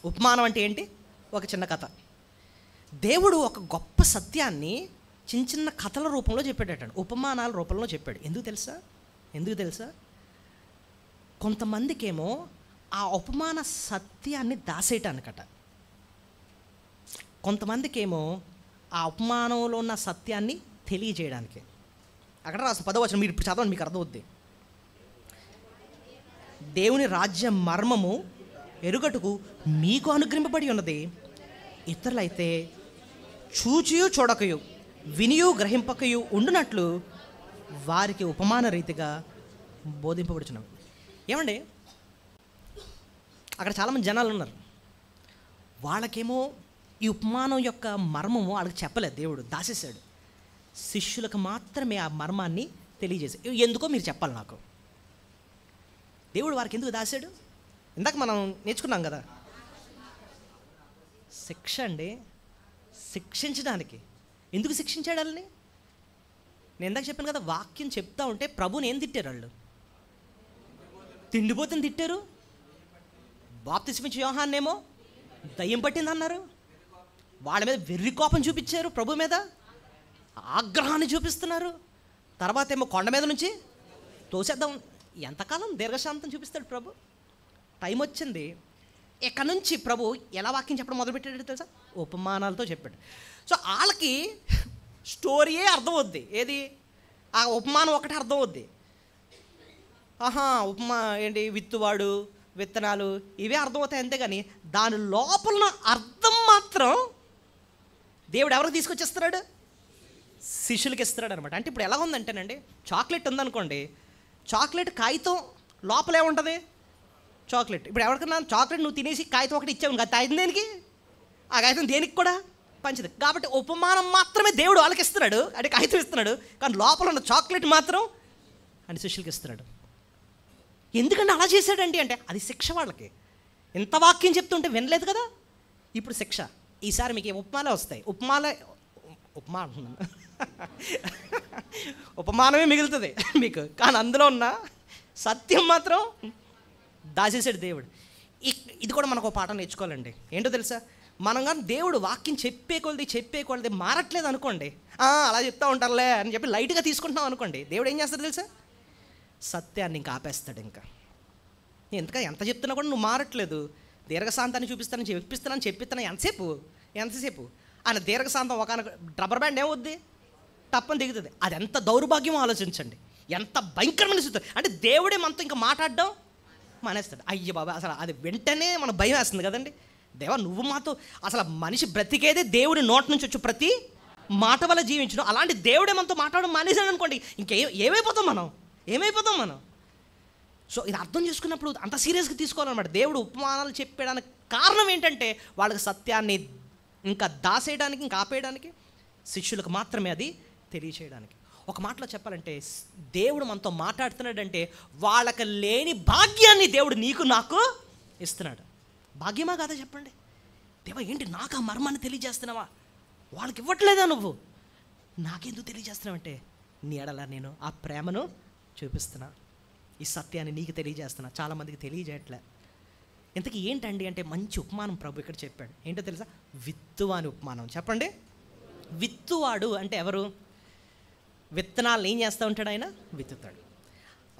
ఉపమానం అంటే ఏంటి? ఒక చిన్న కథ. దేవుడు ఒక గొప్ప సత్యాన్ని చిన్న చిన్న కథల రూపంలో చెప్పాడట, ఉపమానాల రూపంలో చెప్పాడు. ఎందుకు తెలుసా? కొంతమందికేమో ఆ ఉపమాన సత్యాన్ని దాసేయటానికట, కొంతమందికేమో ఆ ఉపమానంలో ఉన్న సత్యాన్ని తెలియజేయడానికి. అక్కడ రాసిన 10వ వచనం మీరు ఇప్పుడు చదవండి, మీకు అర్థమవుద్ది. దేవుని రాజ్య మర్మము ఎరుగటుకు మీకు అనుగ్రహింపబడి ఉన్నది. ఇతరులైతే చూచియు చూడకయు వినియు గ్రహింపకయు ఉండునట్లు వారికి ఉపమాన రీతిగా బోధింపబడుచున్నాం. ఏమండి, అక్కడ చాలామంది జనాలు ఉన్నారు. వాళ్ళకేమో ఈ ఉపమానం యొక్క మర్మము వాళ్ళకి చెప్పలేదు, దేవుడు దాసేశాడు. శిష్యులకు మాత్రమే ఆ మర్మాన్ని తెలియజేశాడు. ఎందుకో మీరు చెప్పాలి నాకు. దేవుడు వారికి ఎందుకు దాశాడు? ఇందాక మనం నేర్చుకున్నాం కదా, శిక్ష అండి, శిక్షించడానికి. ఎందుకు శిక్షించాడు వాళ్ళని? నేను ఇందాక చెప్పాను కదా, వాక్యం చెప్తా ఉంటే ప్రభుని ఏం తిట్టారు వాళ్ళు? తిండిపోతుంది తిట్టారు. బాప్తిస్మిచ్చే యోహాన్నేమో దయ్యం పట్టింది అన్నారు. వాళ్ళ మీద వెర్రి కోపం చూపించారు, ప్రభు మీద ఆగ్రహాన్ని చూపిస్తున్నారు. తర్వాత ఏమో కొండ మీద నుంచి తోసేద్దాం. ఎంతకాలం దీర్ఘశాంతం చూపిస్తాడు ప్రభు? టైం వచ్చింది. ఇక్కడ నుంచి ప్రభు ఎలా వాక్యం చెప్పడం మొదలుపెట్టాడు తెలుసా? ఉపమానాలతో చెప్పాడు. సో వాళ్ళకి స్టోరీయే అర్థమవుద్ది. ఏది? ఆ ఉపమానం ఒకటే అర్థమవుద్ది. ఉపమా ఏంటి, విత్తువాడు, విత్తనాలు, ఇవే అర్థమవుతాయి అంతేగాని దాని లోపల అర్థం మాత్రం దేవుడు ఎవరికి తీసుకొచ్చేస్తున్నాడు? శిష్యులకి ఇస్తున్నాడు అనమాట. అంటే ఇప్పుడు ఎలా ఉందంటేనండి, చాక్లెట్ ఉందనుకోండి, చాక్లెట్ కాగితం లోపలే ఉంటుంది చాక్లెట్. ఇప్పుడు ఎవరికన్నా చాక్లెట్ నువ్వు తినేసి కాగితం ఒకటి ఇచ్చావు, ఇంకా కాగితం దేనికి? ఆ కాగితం దేనికి కూడా పంచదు. కాబట్టి ఉపమానం మాత్రమే దేవుడు వాళ్ళకి ఇస్తున్నాడు, అంటే కాగితం ఇస్తున్నాడు. కానీ లోపల ఉన్న చాక్లెట్ మాత్రం అని శిష్యులకి ఇస్తున్నాడు. ఎందుకంటే అలా చేశాడండి అంటే అది శిక్ష వాళ్ళకి. ఎంత వాక్యం చెప్తుంటే వినలేదు కదా, ఇప్పుడు శిక్ష. ఈసారి మీకు ఉపమాలే వస్తాయి. ఉపమా అంటున్నాను ఉపమానమే మిగులుతుంది మీకు, కానీ అందులో ఉన్న సత్యం మాత్రం దాచేసాడు దేవుడు. ఇది కూడా మనకు ఒక పాఠం నేర్చుకోవాలండి. ఏంటో తెలుసా, మనం కానీ దేవుడు వాక్యం చెప్పే కొలది మారట్లేదు అనుకోండి, అలా చెప్తా ఉంటారులే అని చెప్పి లైట్గా తీసుకుంటున్నాం అనుకోండి, దేవుడు ఏం చేస్తాడు తెలుసా? సత్యాన్ని ఇంకా ఆపేస్తాడు. ఇంకా ఎంత చెప్తున్నా కూడా నువ్వు మారట్లేదు, దీర్ఘశాంతాన్ని చెప్పిస్తానని చెప్పిస్తాను. ఎంతసేపు ఆయన దీర్ఘశాంతం ఒక రబ్బర్ బ్యాండ్ ఏమవుద్ది, తప్పని దిగుతుంది. అది ఎంత దౌర్భాగ్యం ఆలోచించండి, ఎంత భయంకరమైన స్థితి. అంటే దేవుడే మనతో ఇంకా మాట్లాడడం మానేస్తాడు. అయ్య బాబా, అసలు అది వెంటనే మన భయం వేస్తుంది కదండి. దేవా నువ్వు మాతో, అసలు మనిషి బ్రతికేదే దేవుడి నోటి నుంచి వచ్చి ప్రతి మాట వల్ల జీవించడం. అలాంటి దేవుడే మనతో మాట్లాడడం మానేసాడు అనుకోండి, ఏమైపోతాం మనం. సో ఇది అర్థం చేసుకున్నప్పుడు అంత సీరియస్గా తీసుకోవాలన్నమాట. దేవుడు ఉపమానాలు చెప్పడానికి కారణం ఏంటంటే వాళ్ళకి సత్యాన్ని ఇంకా దాసేయడానికి, ఇంకా ఆపేయడానికి. శిష్యులకు మాత్రమే అది తెలియచేయడానికి. ఒక మాటలో చెప్పాలంటే దేవుడు మనతో మాట్లాడుతున్నాడంటే వాళ్ళకి లేని భాగ్యాన్ని దేవుడు నీకు నాకు ఇస్తున్నాడు. భాగ్యమా కాదా చెప్పండి? దేవా ఏంటి నాకు ఆ మర్మాన్ని తెలియజేస్తున్నావా? వాళ్ళకి ఇవ్వట్లేదా నువ్వు? నాకెందుకు తెలియజేస్తున్నావంటే నీ ఎడల నేను ఆ ప్రేమను చూపిస్తున్నా, ఈ సత్యాన్ని నీకు తెలియజేస్తున్నా, చాలామందికి తెలియజేయట్లే. ఇంతకీ ఏంటండి అంటే మంచి ఉపమానం ప్రభు ఇక్కడ చెప్పాడు. ఏంటో తెలుసా? విత్తువాని ఉపమానం. చెప్పండి. విత్తువాడు అంటే ఎవరు? విత్తనాలను ఏం చేస్తూ ఉంటాడు? ఆయన విత్తుతాడు.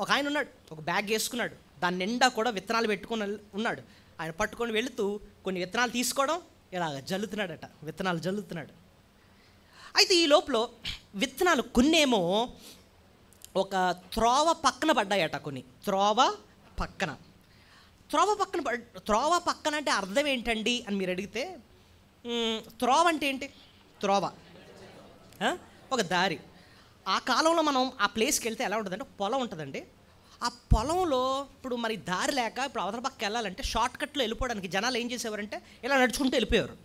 ఒక ఆయన ఉన్నాడు, ఒక బ్యాగ్ వేసుకున్నాడు, దాని నిండా కూడా విత్తనాలు పెట్టుకుని ఉన్నాడు. ఆయన పట్టుకొని వెళుతూ కొన్ని విత్తనాలు తీసుకోవడం, ఇలాగ జల్లుతున్నాడట, విత్తనాలు జల్లుతున్నాడు. అయితే ఈ లోపల విత్తనాలు కొన్నేమో ఒక త్రోవ పక్కన పడ్డాయట. కొన్ని త్రోవ పక్కన అంటే అర్థం ఏంటండి అని మీరు అడిగితే, త్రోవ అంటే ఏంటి? త్రోవ ఒక దారి. ఆ కాలంలో మనం ఆ ప్లేస్కి వెళ్తే ఎలా ఉంటుందంటే పొలం ఉంటుందండి. ఆ పొలంలో ఇప్పుడు మరి దారి లేక ఇప్పుడు అవతల పక్కకి వెళ్ళాలంటే షార్ట్ కట్లో వెళ్ళిపోవడానికి జనాలు ఏం చేసేవారంటే ఇలా నడుచుకుంటూ వెళ్ళిపోయారు.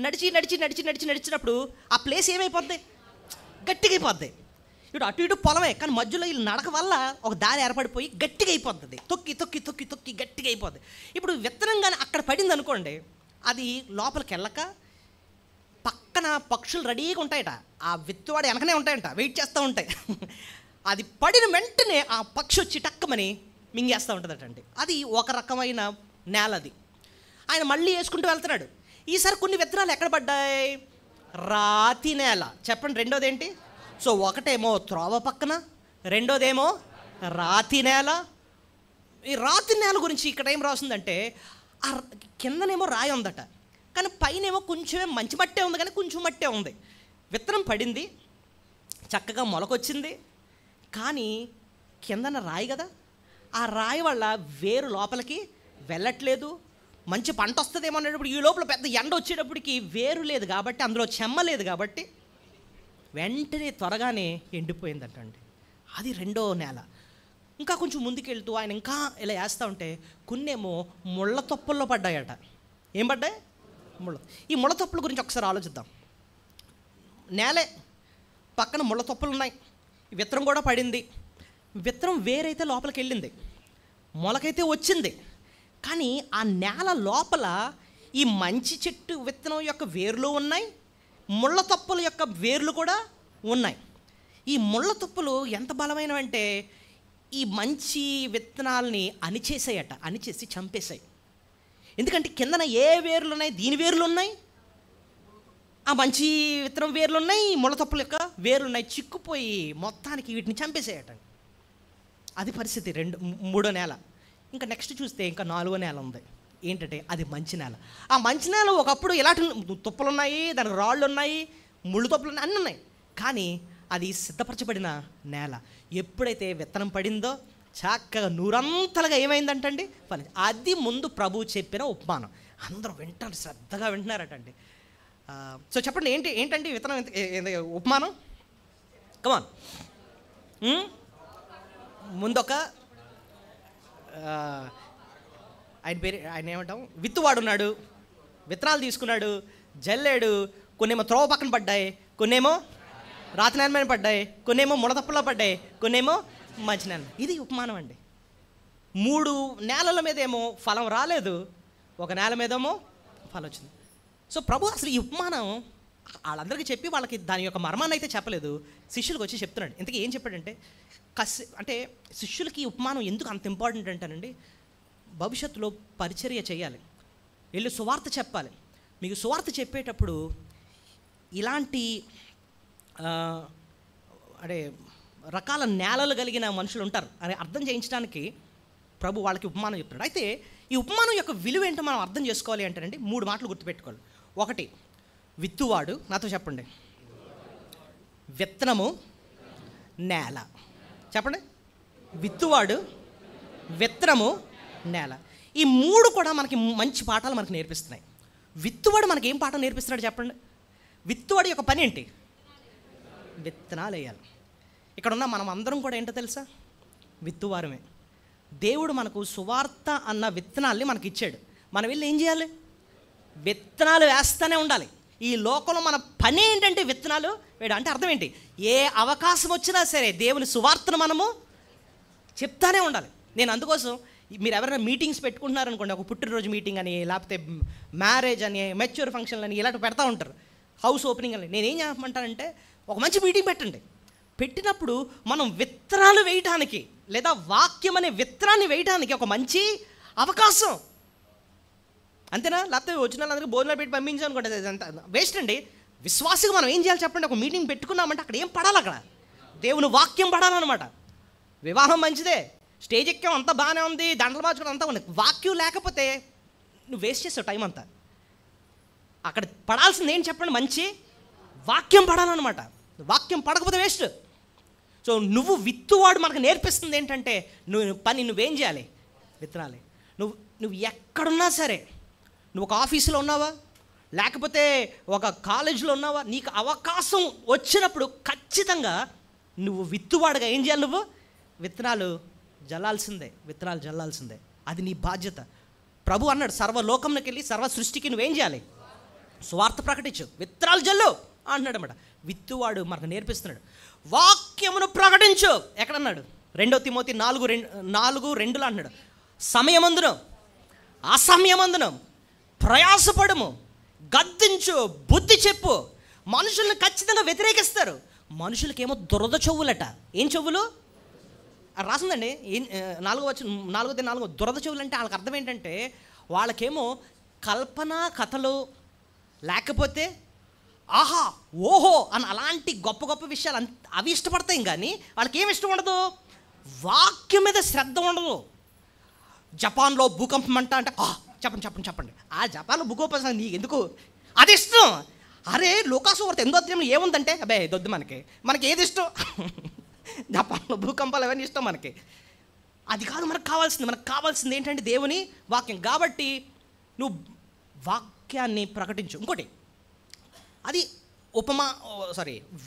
నడిచినప్పుడు ఆ ప్లేస్ ఏమైపోద్ది? గట్టిగా అయిపోద్ది. ఇప్పుడు అటు ఇటు పొలమే, కానీ మధ్యలో వీళ్ళు నడక వల్ల ఒక దారి ఏర్పడిపోయి గట్టిగా అయిపోతుంది. తొక్కి గట్టిగా అయిపోద్ది. ఇప్పుడు విత్తనం కానీ అక్కడ పడింది అనుకోండి, అది లోపలికి వెళ్ళక పక్కన పక్షులు రెడీగా ఉంటాయట, ఆ విత్తువాడు వెనకనే ఉంటాయంట, వెయిట్ చేస్తూ ఉంటాయి. అది పడిన వెంటనే ఆ పక్షి వచ్చి టక్కమని మింగేస్తూ ఉంటుందటండి. అది ఒక రకమైన నేల. అది ఆయన మళ్ళీ వేసుకుంటూ వెళ్తున్నాడు. ఈసారి కొన్ని విత్తనాలు ఎక్కడ పడ్డాయి? రాతి నేల. చెప్పండి, రెండోది ఏంటి? సో ఒకటేమో త్రోవ పక్కన, రెండోదేమో రాతి నేల. ఈ రాతి నేల గురించి ఇక్కడ ఏం రాస్తుందంటే ఆ కిందనేమో రాయి ఉందట, కానీ పైనేమో కొంచెమే మంచి మట్టే ఉంది, కానీ కొంచెం మట్టే ఉంది. విత్తనం పడింది, చక్కగా మొలకొచ్చింది, కానీ కిందన రాయి కదా, ఆ రాయి వల్ల వేరు లోపలికి వెళ్ళట్లేదు. మంచి పంట వస్తుందేమో అనేటప్పుడు ఈ లోపల పెద్ద ఎండ వచ్చేటప్పటికి వేరు లేదు కాబట్టి, అందులో చెమ్మ లేదు కాబట్టి వెంటనే త్వరగానే ఎండిపోయిందటండి. అది రెండో నేల. ఇంకా కొంచెం ముందుకెళ్తూ ఆయన ఇంకా ఇలా వేస్తూ ఉంటే కొన్నేమో ముళ్ళ తొప్పల్లో పడ్డాయట. ఏం పడ్డాయి? ఈ ముళ్ళ తొప్పుల గురించి ఒకసారి ఆలోచిద్దాం. నేలే, పక్కన ముళ్ళ తొప్పులు ఉన్నాయి, విత్తనం కూడా పడింది. విత్తనం వేరైతే లోపలికి వెళ్ళింది, మొలకైతే వచ్చింది, కానీ ఆ నేల లోపల ఈ మంచి చెట్టు విత్తనం యొక్క వేర్లు ఉన్నాయి, ముళ్ళ తొప్పుల యొక్క వేర్లు కూడా ఉన్నాయి. ఈ ముళ్ళ తొప్పులు ఎంత బలమైనవంటే ఈ మంచి విత్తనాలని అణిచేసి చంపేశాయి. ఎందుకంటే కిందన ఏ వేర్లు ఉన్నాయి? దీని వేర్లు ఉన్నాయి, ఆ మంచి విత్తనం వేర్లు ఉన్నాయి, ముళ్ళ తొప్పుల యొక్క వేర్లు ఉన్నాయి, చిక్కుపోయి మొత్తానికి వీటిని చంపేసేయట. అది పరిస్థితి. మూడో నేల. ఇంకా నెక్స్ట్ చూస్తే ఇంకా 4వ నేల ఉంది. ఏంటంటే అది మంచి నేల. ఆ మంచి నేల ఒకప్పుడు ఇలాంటి తుప్పలు ఉన్నాయి, దానికి రాళ్ళు ఉన్నాయి, ముళ్ళు తొప్పులు ఉన్నాయి, అన్నీ ఉన్నాయి, కానీ అది సిద్ధపరచబడిన నేల. ఎప్పుడైతే విత్తనం పడిందో చక్కగా నూరంతలుగా ఏమైందంటండి పని. అది ముందు ప్రభు చెప్పిన ఉపమానం. అందరూ వింటారు, శ్రద్ధగా వింటున్నారటండి. సో చెప్పండి, ఏంటండి విత్తనం ఉపమానం? కమాన్. ముందొక ఆయన ఏమంటాం, విత్తువాడున్నాడు, విత్తనాలు తీసుకున్నాడు, జల్లాడు. కొన్నేమో త్రోవ పక్కన పడ్డాయి, కొన్నేమో రాతి నేల మీద పడ్డాయి, కొన్నేమో ముడతప్పులో పడ్డాయి, కొన్నేమో మంచి నేల. ఇది ఉపమానం అండి. 3 నేలల మీద ఏమో ఫలం రాలేదు, ఒక నేల మీదేమో ఫలం వచ్చింది. సో ప్రభు అసలు ఈ ఉపమానం వాళ్ళందరికీ చెప్పి వాళ్ళకి దాని యొక్క మర్మాన్ని అయితే చెప్పలేదు, శిష్యులకు వచ్చి చెప్తున్నాడు. ఇంతకీ ఏం చెప్పాడంటే అంటే శిష్యులకి ఈ ఉపమానం ఎందుకు అంత ఇంపార్టెంట్ అంటానండి, భవిష్యత్తులో పరిచర్య చేయాలి, వెళ్ళి సువార్త చెప్పాలి. మీకు సువార్త చెప్పేటప్పుడు ఇలాంటి అంటే రకాల నేలలు కలిగిన మనుషులు ఉంటారు అని అర్థం చేయించడానికి ప్రభు వాళ్ళకి ఉపమానం చెప్తున్నాడు. అయితే ఈ ఉపమానం యొక్క విలువ ఏంటో మనం అర్థం చేసుకోవాలి అంటేనండి 3 మాటలు గుర్తుపెట్టుకోవాలి. ఒకటి, విత్తువాడు. నాతో చెప్పండి. విత్తనము, నేల. చెప్పండి. విత్తువాడు, విత్తనము, నేల. ఈ 3 కూడా మనకి మంచి పాఠాలు మనకు నేర్పిస్తున్నాయి. విత్తువాడు మనకి ఏం పాఠం నేర్పిస్తున్నాడు చెప్పండి? విత్తువాడు యొక్క పని ఏంటి? విత్తనాలు వేయాలి. ఇక్కడ ఉన్న మనం అందరం కూడా ఏంటో తెలుసా? విత్తువారమే. దేవుడు మనకు సువార్త అన్న విత్తనాల్ని మనకి ఇచ్చాడు. మనం వెళ్ళి ఏం చేయాలి? విత్తనాలు వేస్తూనే ఉండాలి. ఈ లోకంలో మన పని ఏంటంటే విత్తనాలు వేయడం. అంటే అర్థం ఏంటి? ఏ అవకాశం వచ్చినా సరే దేవుని సువార్తను మనము చెప్తానే ఉండాలి. నేను అందుకోసం మీరు ఎవరైనా మీటింగ్స్ పెట్టుకుంటున్నారనుకోండి, ఒక పుట్టినరోజు మీటింగ్ అని, లేకపోతే మ్యారేజ్ అని, మెచ్యూర్ ఫంక్షన్లు అని ఇలాంటివి పెడతా ఉంటారు, హౌస్ ఓపెనింగ్ అని. నేనేం చెప్పమంటానంటే ఒక మంచి మీటింగ్ పెట్టండి. పెట్టినప్పుడు మనం విత్తనాలు వేయటానికి లేదా వాక్యం అనే విత్తనాన్ని వేయటానికి ఒక మంచి అవకాశం. అంతేనా? లేకపోతే వచ్చిన వాళ్ళందరికీ భోజనాలు పెట్టి పంపించాలనుకోండి, అంత వేస్ట్ అండి. విశ్వాసగా మనం ఏం చేయాలి చెప్పండి? ఒక మీటింగ్ పెట్టుకున్నామంటే అక్కడ ఏం పడాలి? అక్కడ దేవుని వాక్యం పడాలన్నమాట. వివాహం మంచిదే, స్టేజ్ ఎక్కాం, అంతా బాగానే ఉంది, దండలు మార్చుకోవడం అంతా ఉంది. వాక్యం లేకపోతే నువ్వు వేస్ట్ చేస్తావు టైం అంతా. అక్కడ పడాల్సింది ఏం చెప్పండి? మంచి వాక్యం పడాలన్నమాట. వాక్యం పడకపోతే వేస్ట్. సో నువ్వు విత్తువాడు మనకు నేర్పిస్తుంది ఏంటంటే నువ్వేం చేయాలి? విత్తనాలి. నువ్వు ఎక్కడున్నా సరే, నువ్వు ఒక ఆఫీసులో ఉన్నావా, లేకపోతే ఒక కాలేజీలో ఉన్నావా, నీకు అవకాశం వచ్చినప్పుడు ఖచ్చితంగా నువ్వు విత్తువాడుగా ఏం చేయాలి? నువ్వు విత్తనాలు జల్లాల్సిందే. అది నీ బాధ్యత. ప్రభు అన్నాడు, సర్వలోకంలోకి వెళ్ళి సర్వ సృష్టికి నువ్వేం చేయాలి? స్వార్థ ప్రకటించు, విత్తనాలు జల్లు అంటున్నాడు అన్నమాట. విత్తువాడు మనకు నేర్పిస్తున్నాడు. వాక్యమును ప్రకటించు ఎక్కడన్నాడు? 2 తిమోతి 4:2 అన్నాడు. సమయమందును అసమయమందును ప్రయాసపడము, గద్దించు, బుద్ధి చెప్పు. మనుషుల్ని ఖచ్చితంగా వ్యతిరేకిస్తారు. మనుషులకేమో దురద చెవులట. ఏం చెవులు రాసిందండి? 4:4 దురద చెవులు అంటే వాళ్ళకి అర్థం ఏంటంటే వాళ్ళకేమో కల్పనా కథలు, లేకపోతే ఆహా ఓహో అని అలాంటి గొప్ప గొప్ప విషయాలు అవి ఇష్టపడతాయి. కానీ వాళ్ళకి ఏమి ఇష్టం ఉండదు? వాక్యం మీద శ్రద్ధ ఉండదు. జపాన్లో భూకంపం అంటే చెప్పండి. ఆ జపాన్లో భూకంపం నీకు ఎందుకు? అది ఇష్టం. అరే లోకాసు వార్త 8వ అధ్యాయంలో ఏముందంటే అబ్బాయి దొద్దు మనకి ఏది ఇష్టం? జపాన్లో భూకంపాలు అవన్నీ ఇష్టం మనకి. అది కాదు మనకు కావాల్సింది ఏంటంటే దేవుని వాక్యం. కాబట్టి నువ్వు వాక్యాన్ని ప్రకటించు. ఇంకోటి, అది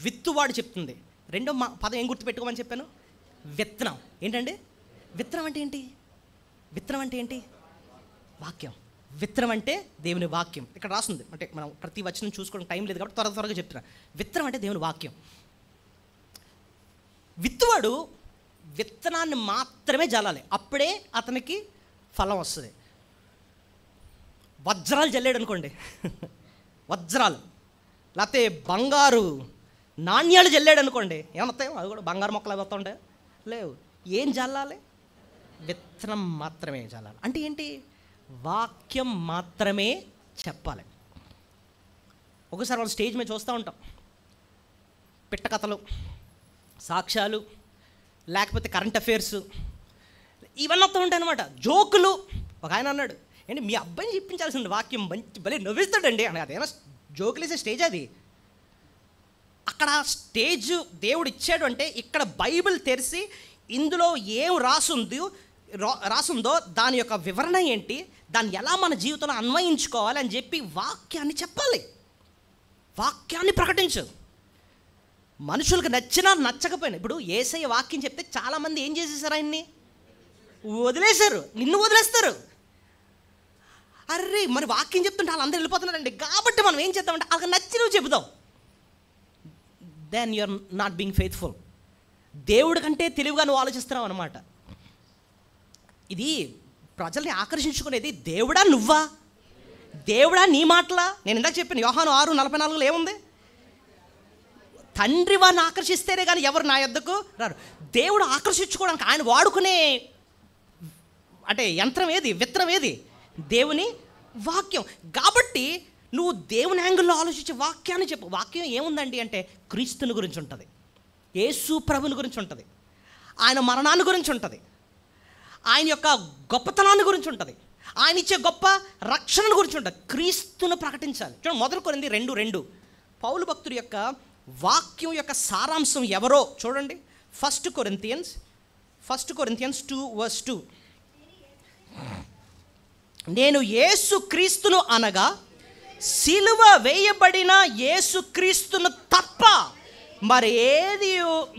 విత్తువాడు చెప్తుంది. రెండో పదం ఏం గుర్తుపెట్టుకోమని చెప్పాను? విత్తనం. ఏంటండి విత్తనం అంటే ఏంటి? వాక్యం. విత్తనం అంటే దేవుని వాక్యం. ఇక్కడ రాస్తుంది. అంటే మనం ప్రతి వచనం చూసుకోవడం టైం లేదు కాబట్టి త్వరగా చెప్తున్నా. విత్తనం అంటే దేవుని వాక్యం. విత్తువాడు విత్తనాన్ని మాత్రమే జల్లాలి, అప్పుడే అతనికి ఫలం వస్తుంది. వజ్రాలు జల్లాడు అనుకోండి, వజ్రాలు లేకపోతే బంగారు నాణ్యాలు జల్లాడు అనుకోండి, ఏమవుతాయి? అవి కూడా బంగారు మొక్కలు అవి వస్తూ ఉంటాయి. లేవు. ఏం జల్లాలి? విత్తనం మాత్రమే జల్లాలి. అంటే ఏంటి? వాక్యం మాత్రమే చెప్పాలి. ఒకసారి మనం స్టేజ్ మీద చూస్తూ ఉంటాం, పిట్ట కథలు, సాక్ష్యాలు, లేకపోతే కరెంట్ అఫైర్స్, ఇవన్నీ వస్తూ ఉంటాయి అన్నమాట. జోకులు. ఒక ఆయన అన్నాడు, ఏంటి మీ అబ్బాయిని చెప్పించాల్సింది వాక్యం, మంచి భలే నవ్విస్తాడండి అని. అదేనా జోకులు వేసే స్టేజ్ అది? అక్కడ స్టేజ్ దేవుడు ఇచ్చాడు అంటే ఇక్కడ బైబిల్ తెరిచి ఇందులో ఏం రాసుందో దాని యొక్క వివరణ ఏంటి, దాన్ని ఎలా మన జీవితంలో అన్వయించుకోవాలి అని చెప్పి వాక్యాన్ని చెప్పాలి. వాక్యాన్ని ప్రకటించు. మనుషులకు నచ్చినా నచ్చకపోయినా, ఇప్పుడు యేసయ్య వాక్యం చెప్తే చాలామంది ఏం చేసేసారు? ఆయన్ని వదిలేశారు. నిన్ను వదిలేస్తారు. అర్రే మరి వాక్యం చెప్తుంటే వాళ్ళందరూ వెళ్ళిపోతున్నారండి. కాబట్టి మనం ఏం చేద్దామంటే వాళ్ళకి నచ్చి నువ్వు చెబుదాం. Then you are not being faithful. దేవుడి కంటే తెలివిగా నువ్వు ఆలోచిస్తున్నావు అనమాట. ఇది ప్రజల్ని ఆకర్షించుకునేది దేవుడా నువ్వా? దేవుడా నీ మాటలా? నేను ఇందాక చెప్పాను యోహాను 6:44 ఏముంది? తండ్రి వారిని ఆకర్షిస్తేనే కానీ ఎవరు నా యొద్దకు రారు. దేవుడు ఆకర్షించుకోవడానికి ఆయన వాడుకునే అంటే యంత్రం ఏది? విత్తనం ఏది? దేవుని వాక్యం. కాబట్టి నువ్వు దేవుని యాంగిల్లో ఆలోచించి వాక్యాన్ని చెప్పు. వాక్యం ఏముందండి అంటే క్రీస్తుని గురించి ఉంటుంది, యేసు ప్రభుని గురించి ఉంటుంది, ఆయన మరణాన్ని గురించి ఉంటుంది, ఆయన యొక్క గొప్పతనాన్ని గురించి ఉంటుంది, ఆయన ఇచ్చే గొప్ప రక్షణ గురించి ఉంటుంది. క్రీస్తును ప్రకటించాలి. చూడండి, 1 కొరింథీ 2:2 పౌలు భక్తుడి యొక్క వాక్యం యొక్క సారాంశం ఎవరో చూడండి. 1 కొరింథియన్స్ 2:2 నేను యేసు క్రీస్తును అనగా సిలువ వేయబడిన యేసు క్రీస్తును తప్ప మరి ఏది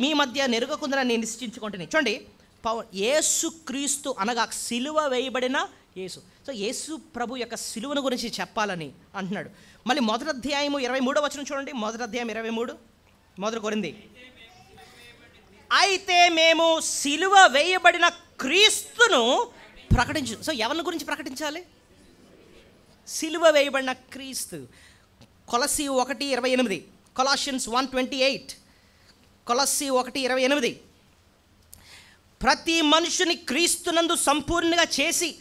మీ మధ్య నెరగకుందని నేను నిశ్చయించుకుంటున్నాను. చూడండి, యేసు క్రీస్తు అనగా సిలువ వేయబడిన యేసు. సో యేసు ప్రభు యొక్క సిలువను గురించి చెప్పాలని అంటున్నాడు. మళ్ళీ మొదటి అధ్యాయము 23వ వచనం చూడండి. మొదటి అధ్యాయం 23, మొదటి కొరింథీ. అయితే మేము సిలువ వేయబడిన క్రీస్తును ప్రకటించు. సో ఎవరిని గురించి ప్రకటించాలి? సిలువ వేయబడిన క్రీస్తు. కొలస్సీ 1:28, కొలాషియన్స్ 1:28, కొలస్సీ 1:28. ప్రతి మనుషుని క్రీస్తునందు సంపూర్ణంగా చేసి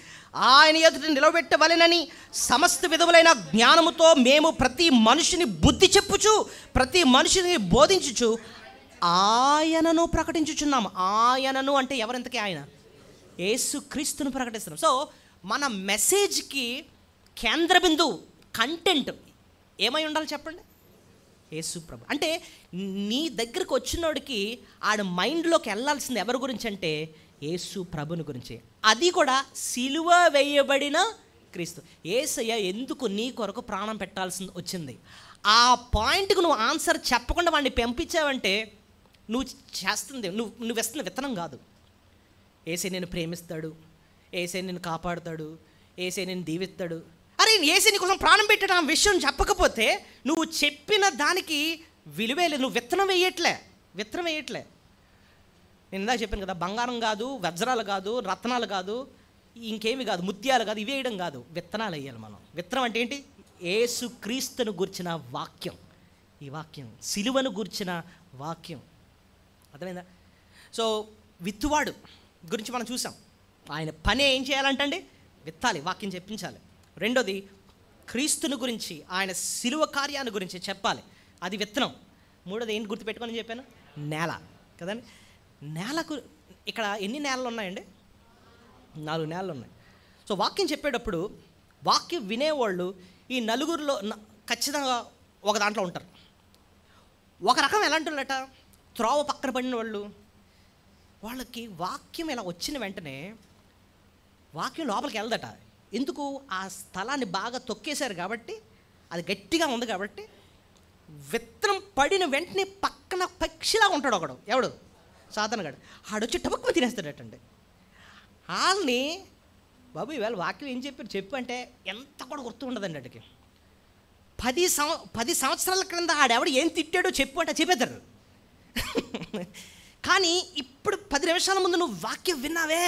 ఆయన ఎదుట నిలబెట్టవలెనని సమస్త విధములైన జ్ఞానముతో మేము ప్రతి మనుషుని బుద్ధి చెప్పుచు ప్రతి మనుషుని బోధించుచు ఆయనను ప్రకటించుచున్నాము. ఆయనను అంటే ఎవరింతకీ? ఆయన యేసు క్రీస్తును ప్రకటిస్తున్నాం. సో మన మెసేజ్కి కేంద్ర బిందువు, కంటెంట్ ఏమై ఉండాలి చెప్పండి? యేసు ప్రభు. అంటే నీ దగ్గరకు వచ్చినోడికి ఆడ మైండ్లోకి వెళ్ళాల్సింది ఎవరి గురించి అంటే యేసు ప్రభుని గురించి. అది కూడా సిలువ వేయబడిన క్రీస్తు. యేసయ్య ఎందుకు నీ కొరకు ప్రాణం పెట్టాల్సి వచ్చింది, ఆ పాయింట్కు నువ్వు ఆన్సర్ చెప్పకుండా వాడిని పంపించావంటే నువ్వు చేస్తుంది, నువ్వు వేస్తున్న విత్తనం కాదు. యేసే నేను ప్రేమిస్తాడు, యేసే నేను కాపాడుతాడు, యేసే నేను దీవిస్తాడు. అరే యేసే నీ కోసం ప్రాణం పెట్టడం ఆ విషయం చెప్పకపోతే నువ్వు చెప్పిన దానికి విలువే లేదు. నువ్వు విత్తనం వేయట్లే. నేను ఇందాక చెప్పాను కదా, బంగారం కాదు, వజ్రాలు కాదు, రత్నాలు కాదు, ఇంకేమి కాదు, ముత్యాలు కాదు, ఇవి వేయడం కాదు, విత్తనాలు వేయాలి మనం. విత్తనం అంటే ఏంటి? యేసు క్రీస్తును గుర్చిన వాక్యం. ఈ వాక్యం సిలువను గుర్చిన వాక్యం. అర్థమైందా? సో విత్తువాడు గురించి మనం చూసాం. ఆయన పని ఏం చేయాలంటండి? విత్తాలి, వాక్యం చెప్పించాలి. రెండోది క్రీస్తుని గురించి, ఆయన సిలువ కార్యాన్ని గురించి చెప్పాలి, అది విత్తనం. మూడోది ఏంటి గుర్తుపెట్టుకొని చెప్పాను? నేల కదండి. నేలకు ఇక్కడ ఎన్ని నేలలు ఉన్నాయండి? 4 నేలలు ఉన్నాయి. సో వాక్యం చెప్పేటప్పుడు వాక్యం వినేవాళ్ళు ఈ నలుగురిలో ఖచ్చితంగా ఒక దాంట్లో ఉంటారు. ఒక రకం ఎలాంటి వాళ్ళట? త్రోవ పక్కన పడిన వాళ్ళు. వాళ్ళకి వాక్యం ఇలా వచ్చిన వెంటనే వాక్యం లోపలికి వెళ్దట. ఎందుకు? ఆ స్థలాన్ని బాగా తొక్కేశారు కాబట్టి, అది గట్టిగా ఉంది కాబట్టి. విత్తనం పడిన వెంటనే పక్కన పక్షిలా ఉంటాడు ఒకడు. ఎవడు? సాధనగాడు. ఆడొచ్చి టపక్కున తినేస్తాడటండి. వాళ్ళని బాబు ఈవేళ వాక్యం ఏం చెప్పు అంటే ఎంత కూడా గుర్తు ఉండదండి. అడికి 10 సంవత్సరాల క్రింద ఆడెవడు ఏం తిట్టాడో చెప్పు అంటే చెప్పేద్దరు. కానీ ఇప్పుడు 10 నిమిషాల ముందు నువ్వు వాక్యం విన్నావే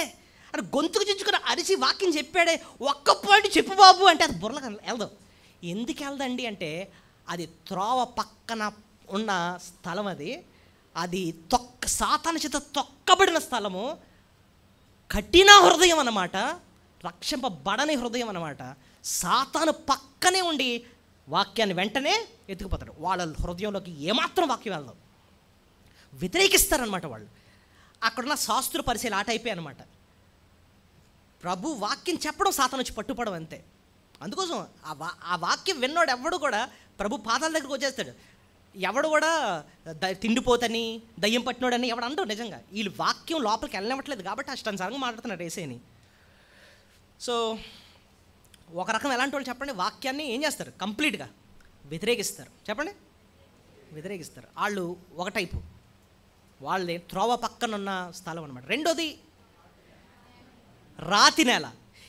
అని గొంతుకు చించుకుని అరిచి వాక్యం చెప్పాడే, ఒక్క పాయింట్ చెప్పు బాబు అంటే అది బుర్రలకు వెళ్దాం. ఎందుకు వెళ్దండి అంటే అది త్రోవ పక్కన ఉన్న స్థలం. అది సాతాను చేత తొక్కబడిన స్థలము, కఠిన హృదయం అన్నమాట, రక్షింపబడని హృదయం అన్నమాట. సాతాను పక్కనే ఉండి వాక్యాన్ని వెంటనే ఎత్తుకుపోతాడు. వాళ్ళ హృదయంలోకి ఏమాత్రం వాక్యం వెళ్దాం, వ్యతిరేకిస్తారనమాట వాళ్ళు. అక్కడున్న శాస్త్ర పరిశీలి ఆట అయిపోయాయి అనమాట. ప్రభు వాక్యం చెప్పడం, సాతాను వచ్చి పట్టుపడం అంతే. అందుకోసం ఆ వాక్యం విన్నోడు ఎవడు కూడా ప్రభు పాదాల దగ్గరకు వచ్చేస్తాడు. ఎవడు కూడా తిండిపోతని దయ్యం పట్టినోడని ఎవడు అంటావు. నిజంగా వీళ్ళు వాక్యం లోపలికి వెళ్ళనివ్వట్లేదు కాబట్టి అష్టానుసారంగా మాట్లాడుతున్నారు యేసేని. సో ఒక రకం ఎలాంటి వాళ్ళు చెప్పండి? వాక్యాన్ని ఏం చేస్తారు? కంప్లీట్గా వ్యతిరేకిస్తారు. చెప్పండి, వ్యతిరేకిస్తారు. వాళ్ళు ఒక టైపు, వాళ్ళే త్రోవ పక్కనున్న స్థలం అనమాట. రెండోది రాతి నేల.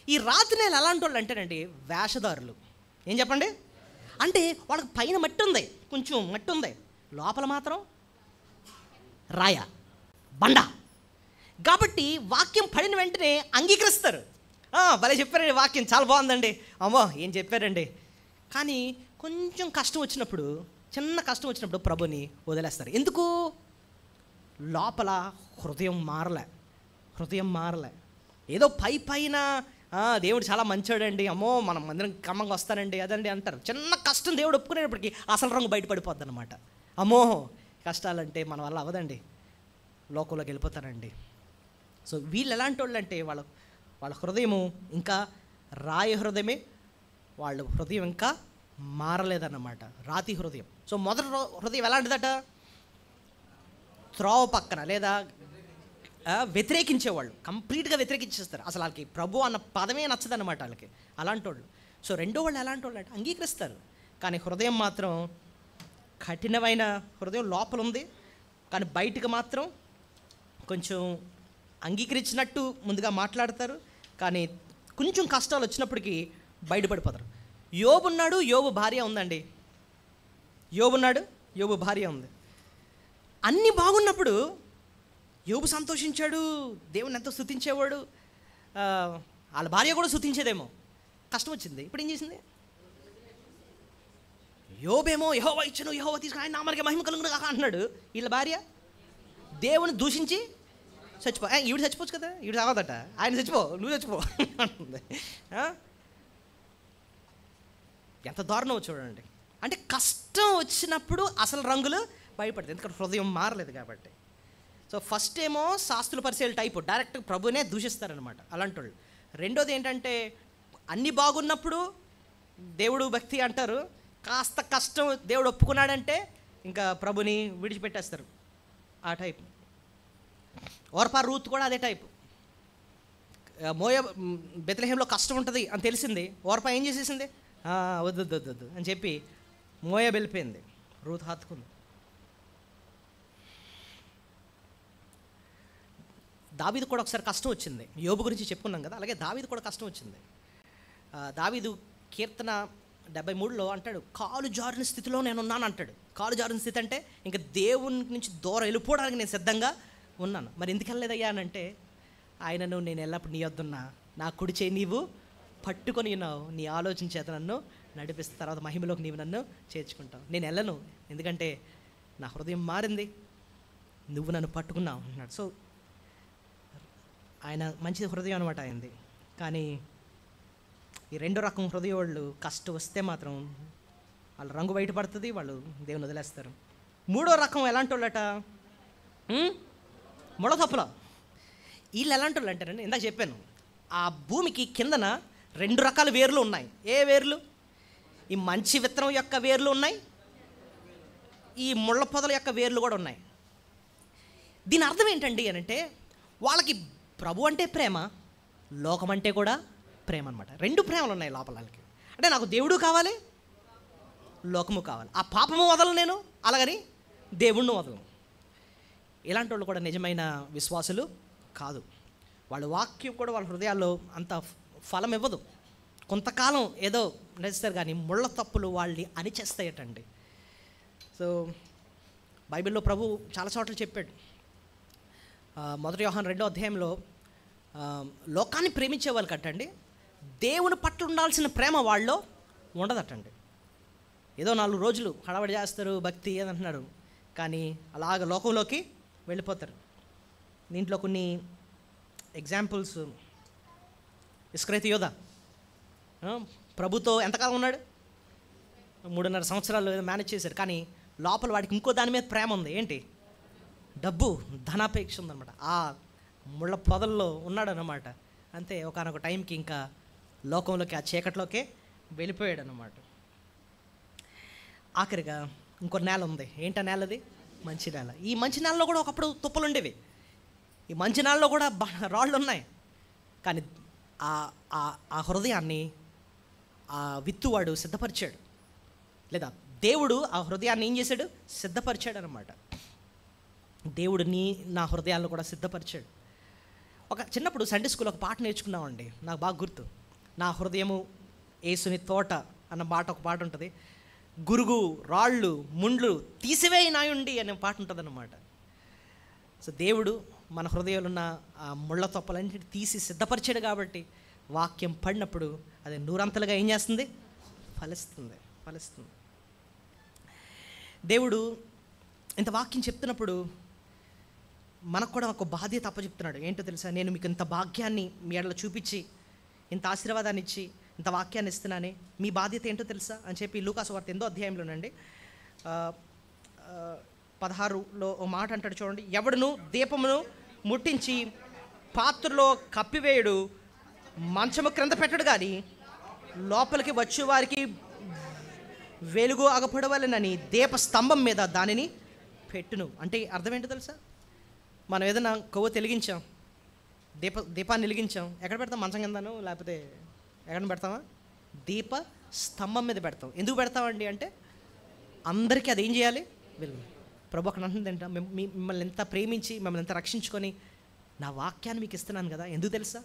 ఈ రాతి నేల ఎలాంటి వాళ్ళు అంటేనండి వేషధారులు. ఏం చెప్పండి? అంటే వాళ్ళకి పైన మట్టి ఉంది, కొంచెం మట్టి ఉంది, లోపల మాత్రం రాయ బండ. కాబట్టి వాక్యం పడిన వెంటనే అంగీకరిస్తారు. భలే చెప్పారండి, వాక్యం చాలా బాగుందండి, అమ్మో ఏం చెప్పారండి. కానీ కొంచెం కష్టం వచ్చినప్పుడు, చిన్న కష్టం వచ్చినప్పుడు ప్రభుని వదిలేస్తారు. ఎందుకు? లోపల హృదయం మారలే. ఏదో పైన దేవుడు చాలా మంచోడండి, అమ్మో మనం మందిరం క్రమంగా వస్తానండి అదండి అంటారు. చిన్న కష్టం దేవుడు ఒప్పుకునేటప్పటికి అసలు రంగు బయటపడిపోద్ది అనమాట. అమ్మో కష్టాలంటే మన వల్ల అవ్వదండి, లోకంలోకి వెళ్ళిపోతారండి. సో వీళ్ళు ఎలాంటి వాళ్ళు అంటే వాళ్ళ హృదయము ఇంకా రాయి హృదయమే, వాళ్ళ హృదయం ఇంకా మారలేదన్నమాట, రాతి హృదయం. సో మొదటి హృదయం ఎలాంటిదట? త్రోవ పక్కన లేదా వ్యతిరేకించేవాళ్ళు, కంప్లీట్గా వ్యతిరేకించేస్తారు. అసలు వాళ్ళకి ప్రభు అన్న పదమే నచ్చదన్నమాట వాళ్ళకి, అలాంటి వాళ్ళు. సో రెండో వాళ్ళు ఎలాంటి వాళ్ళు అంటే అంగీకరిస్తారు, కానీ హృదయం మాత్రం కఠినమైన హృదయం లోపల ఉంది, కానీ బయటకు మాత్రం కొంచెం అంగీకరించినట్టు ముందుగా మాట్లాడతారు, కానీ కొంచెం కష్టాలు వచ్చినప్పటికీ బయటపడిపోతారు. యోబున్నాడు, యోబు భార్య ఉందండి. యోబున్నాడు, యోబు భార్య ఉంది. అన్నీ బాగున్నప్పుడు యోబు సంతోషించాడు, దేవుని ఎంతో స్తుతించేవాడు, వాళ్ళ భార్య కూడా స్తుతించేదేమో. కష్టం వచ్చింది, ఇప్పుడు ఏం చేసింది? యోబేమో యెహోవా ఇచ్చెను, యెహోవా తీసుకుని ఆయన నామానికి మహిమ కలుగును గాక అంటున్నాడు. వీళ్ళ భార్య దేవుని దూషించి ఈవిడ చచ్చిపోవచ్చు కదా, ఈవిడ చావదట, ఆయన చచ్చిపో, నువ్వు చచ్చిపో అంటుంది. ఎంత దారుణమో చూడండి. అంటే కష్టం వచ్చినప్పుడు అసలు రంగులు భయపడుతుంది, ఎందుకంటే హృదయం మారలేదు కాబట్టి. సో ఫస్ట్ ఏమో శాస్త్రుల పరిచయాల టైపు, డైరెక్ట్ ప్రభునే దూషిస్తారనమాట అలాంటి వాళ్ళు. రెండోది ఏంటంటే అన్నీ బాగున్నప్పుడు దేవుడు భక్తి అంటారు, కాస్త కష్టం దేవుడు ఒప్పుకున్నాడంటే ఇంకా ప్రభుని విడిచిపెట్టేస్తారు, ఆ టైప్. ఓర్పా రూత్ కూడా అదే టైపు. బెత్లెహేంలో కష్టం ఉంటుంది అని తెలిసింది, ఓర్పా ఏం చేసేసింది, వద్దు వద్దు వద్దు అని చెప్పి మోయాబు వెళ్ళిపోయింది, రూత్ హత్తుకుంది. దావీదు కూడా ఒకసారి కష్టం వచ్చింది, యోబు గురించి చెప్పుకున్నాం కదా, అలాగే దావీదు కూడా కష్టం వచ్చింది. దావీదు కీర్తన 73లో అంటాడు, కాలు జారిన స్థితిలో నేను ఉన్నాను అంటాడు. కాలు జారిన స్థితి అంటే ఇంకా దేవుని నుంచి దూరం వెళ్ళిపోవడానికి నేను సిద్ధంగా ఉన్నాను. మరి ఎందుకు వెళ్ళలేదయ్యా అని అంటే, ఆయనను నేను ఎల్లప్పుడు నీ వద్దున్నా, నా కుడి చేయి నీవు పట్టుకొని ఉన్నావు, నీ ఆలోచన చేత నన్ను నడిపిస్తే తర్వాత మహిమలోకి నీవు నన్ను చేర్చుకుంటావు. నేను వెళ్ళను, ఎందుకంటే నా హృదయం మారింది, నువ్వు నన్ను పట్టుకున్నావు అన్నాడు. సో ఆయన మంచి హృదయం అనమాట అయింది. కానీ ఈ రెండో రకం హృదయం వాళ్ళు కష్టం వస్తే మాత్రం వాళ్ళ రంగు బయటపడుతుంది, వాళ్ళు దేవుని వదిలేస్తారు. మూడో రకం ఎలాంటి వాళ్ళట, ముళ్ళతప్పుల. వీళ్ళు ఎలాంటి వాళ్ళు అంటారండి, ఇందాక చెప్పాను, ఆ భూమికి కిందన 2 రకాల వేర్లు ఉన్నాయి. ఏ వేర్లు? ఈ మంచి విత్తనం యొక్క వేర్లు ఉన్నాయి, ఈ ముళ్ళ పొదల యొక్క వేర్లు కూడా ఉన్నాయి. దీని అర్థం ఏంటండి అని అంటే, వాళ్ళకి ప్రభు అంటే ప్రేమ, లోకం అంటే కూడా ప్రేమ అనమాట. 2 ప్రేమలు ఉన్నాయి లోపల వాళ్ళకి. అంటే నాకు దేవుడు కావాలి, లోకము కావాలి. ఆ పాపము వదలను నేను, అలాగని దేవుణ్ణి వదలను. ఇలాంటి వాళ్ళు కూడా నిజమైన విశ్వాసులు కాదు. వాళ్ళ వాక్యం కూడా వాళ్ళ హృదయాల్లో అంత ఫలం ఇవ్వదు. కొంతకాలం ఏదో నడుస్తారు, కానీ ముళ్ళ తప్పులు వాళ్ళని అణిచేస్తాయటండి. సో బైబిల్లో ప్రభు చాలా చోట్ల చెప్పాడు. 1 యోహాను 2వ అధ్యాయంలో లోకాన్ని ప్రేమించే వాళ్ళు కట్టండి, దేవుని పట్ల ఉండాల్సిన ప్రేమ వాళ్ళలో ఉండదటండి. ఏదో 4 రోజులు హడావడి చేస్తారు, భక్తి అని అంటున్నారు, కానీ అలాగ లోకంలోకి వెళ్ళిపోతారు. దీంట్లో కొన్ని ఎగ్జాంపుల్స్. ఇస్కరియోతు యోధ ప్రభుతో ఎంతకాలం ఉన్నాడు, 3.5 సంవత్సరాలు మేనేజ్ చేశాడు, కానీ లోపల వాడికి ఇంకో దాని మీద ప్రేమ ఉంది. ఏంటి? డబ్బు, ధనాపేక్ష ఉందన్నమాట. ఆ ముళ్ళ పొదల్లో ఉన్నాడు అన్నమాట. అంతే, ఒకనొక టైంకి ఇంకా లోకంలోకి, ఆ చీకట్లోకే వెళ్ళిపోయాడు అన్నమాట. ఆఖరిగా ఇంకో నేల ఉంది. ఏంటి ఆ నేలది? మంచి నేల. ఈ మంచి నేలలో కూడా ఒకప్పుడు తుప్పలు ఉండేవి, ఈ మంచి నేలలో కూడా రాళ్ళు ఉన్నాయి. కానీ ఆ హృదయాన్ని ఆ విత్తువాడు సిద్ధపరిచాడు, లేదా దేవుడు ఆ హృదయాన్ని ఏం చేశాడు? సిద్ధపరిచాడు అనమాట. దేవుడు నా హృదయాలను కూడా సిద్ధపరిచాడు. ఒక చిన్నప్పుడు సండే స్కూల్ ఒక పాట నేర్చుకున్నామండి, నాకు బాగా గుర్తు. నా హృదయము యేసుని తోట అన్న ఒక పాట ఉంటుంది. గురుగు రాళ్ళు ముండ్లు తీసివేయి నాయుండి అనే పాట ఉంటుంది అన్నమాట. సో దేవుడు మన హృదయంలో ఉన్న ఆ ముళ్ళ తొప్పలన్నింటినీ తీసి సిద్ధపరిచాడు కాబట్టి వాక్యం పడినప్పుడు అది నూరంతలుగా ఏం చేస్తుంది? ఫలిస్తుంది. దేవుడు ఇంత వాక్యం చెప్తున్నప్పుడు మనకు కూడా ఒక బాధ్యత అప్పచెప్తున్నాడు. ఏంటో తెలుసా? నేను మీకు ఇంత భాగ్యాన్ని మీ ఎడల చూపించి, ఇంత ఆశీర్వాదాన్ని ఇచ్చి, ఇంత వాక్యాన్ని ఇస్తున్నానే, మీ బాధ్యత ఏంటో తెలుసా అని చెప్పి లూకాసు వార్త 8వ అధ్యాయంలోనండి 16లో ఒక మాట అంటాడు చూడండి. ఎవడును దీపమును ముట్టించి పాత్రలో కప్పివేయుడు, మంచము క్రింద పెట్టడు, కానీ లోపలికి వచ్చే వారికి వెలుగు అగపడవలెనని దీప స్తంభం మీద దానిని పెట్టును. అంటే అర్థం ఏంటో తెలుసా? మనం ఏదైనా కొవ్వు వెలిగించాం, దీపాన్ని వెలిగించాం, ఎక్కడ పెడతాం? మంచం కిందను, లేకపోతే ఎక్కడ పెడతామా? దీప స్తంభం మీద పెడతాం. ఎందుకు పెడతామండి అంటే అందరికీ అది ఏం చేయాలి? వెలుగు. ప్రభు అక్కడ అంటుంది ఏంట, మిమ్మల్ని ఎంత ప్రేమించి, మిమ్మల్ని ఎంత రక్షించుకొని నా వాక్యాన్ని మీకు ఇస్తున్నాను కదా. ఎందుకు తెలుసా?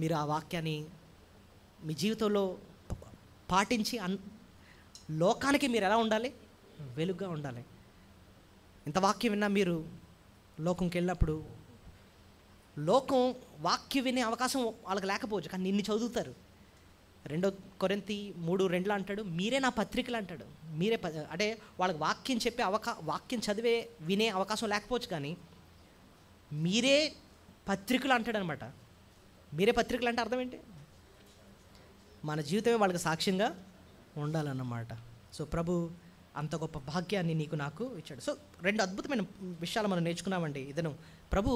మీరు ఆ వాక్యాన్ని మీ జీవితంలో పాటించి లోకానికి మీరు ఎలా ఉండాలి? వెలుగుగా ఉండాలి. ఇంత వాక్యం విన్నా మీరు లోకంకి వెళ్ళినప్పుడు లోకం వాక్యం వినే అవకాశం వాళ్ళకి లేకపోవచ్చు, కానీ నిన్ను చదువుతారు. 2 కొరింథీ 3:2 అంటాడు, మీరే నా పత్రికలు అంటాడు. మీరే అంటే వాళ్ళకి వాక్యం చెప్పే వాక్యం చదివే వినే అవకాశం లేకపోవచ్చు, కానీ మీరే పత్రికలు అంటాడు అనమాట. మీరే పత్రికలు అంటే అర్థం ఏంటి? మన జీవితమే వాళ్ళకి సాక్ష్యంగా ఉండాలన్నమాట. సో ప్రభు అంత గొప్ప భాగ్యాన్ని నీకు నాకు ఇచ్చాడు. సో 2 అద్భుతమైన విషయాలు మనం నేర్చుకున్నామండి. ఇదను ప్రభు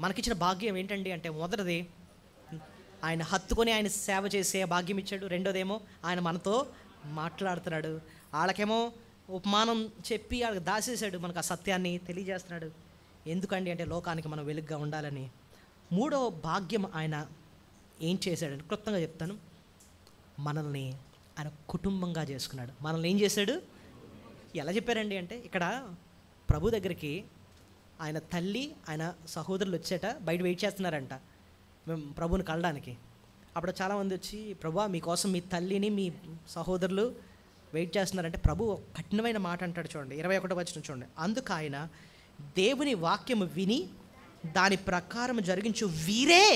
మనకిచ్చిన భాగ్యం ఏంటండి అంటే, మొదటిది ఆయన హత్తుకొని ఆయన సేవ చేసే భాగ్యం ఇచ్చాడు. రెండోదేమో ఆయన మనతో మాట్లాడుతున్నాడు. వాళ్ళకేమో ఉపమానం చెప్పి వాళ్ళకి దాచేశాడు, మనకు ఆ సత్యాన్ని తెలియజేస్తున్నాడు. ఎందుకండి అంటే లోకానికి మనం వెలుగుగా ఉండాలని. మూడో భాగ్యం ఆయన ఏం చేశాడని క్లుప్తంగా చెప్తాను. మనల్ని ఆయన కుటుంబంగా చేసుకున్నాడు. మనల్ని ఏం చేశాడు? ఎలా చెప్పారండి అంటే, ఇక్కడ ప్రభు దగ్గరికి ఆయన తల్లి ఆయన సహోదరులు వచ్చేట బయట వెయిట్ చేస్తున్నారంట మేము ప్రభుని కలడానికి. అప్పుడు చాలామంది వచ్చి, ప్రభు మీకోసం మీ తల్లిని మీ సహోదరులు వెయిట్ చేస్తున్నారంటే ప్రభు కఠినమైన మాట అంటాడు. చూడండి 21వ వచనం చూడండి. అందుకు ఆయన, దేవుని వాక్యము విని దాని ప్రకారం జరిగించు వీరే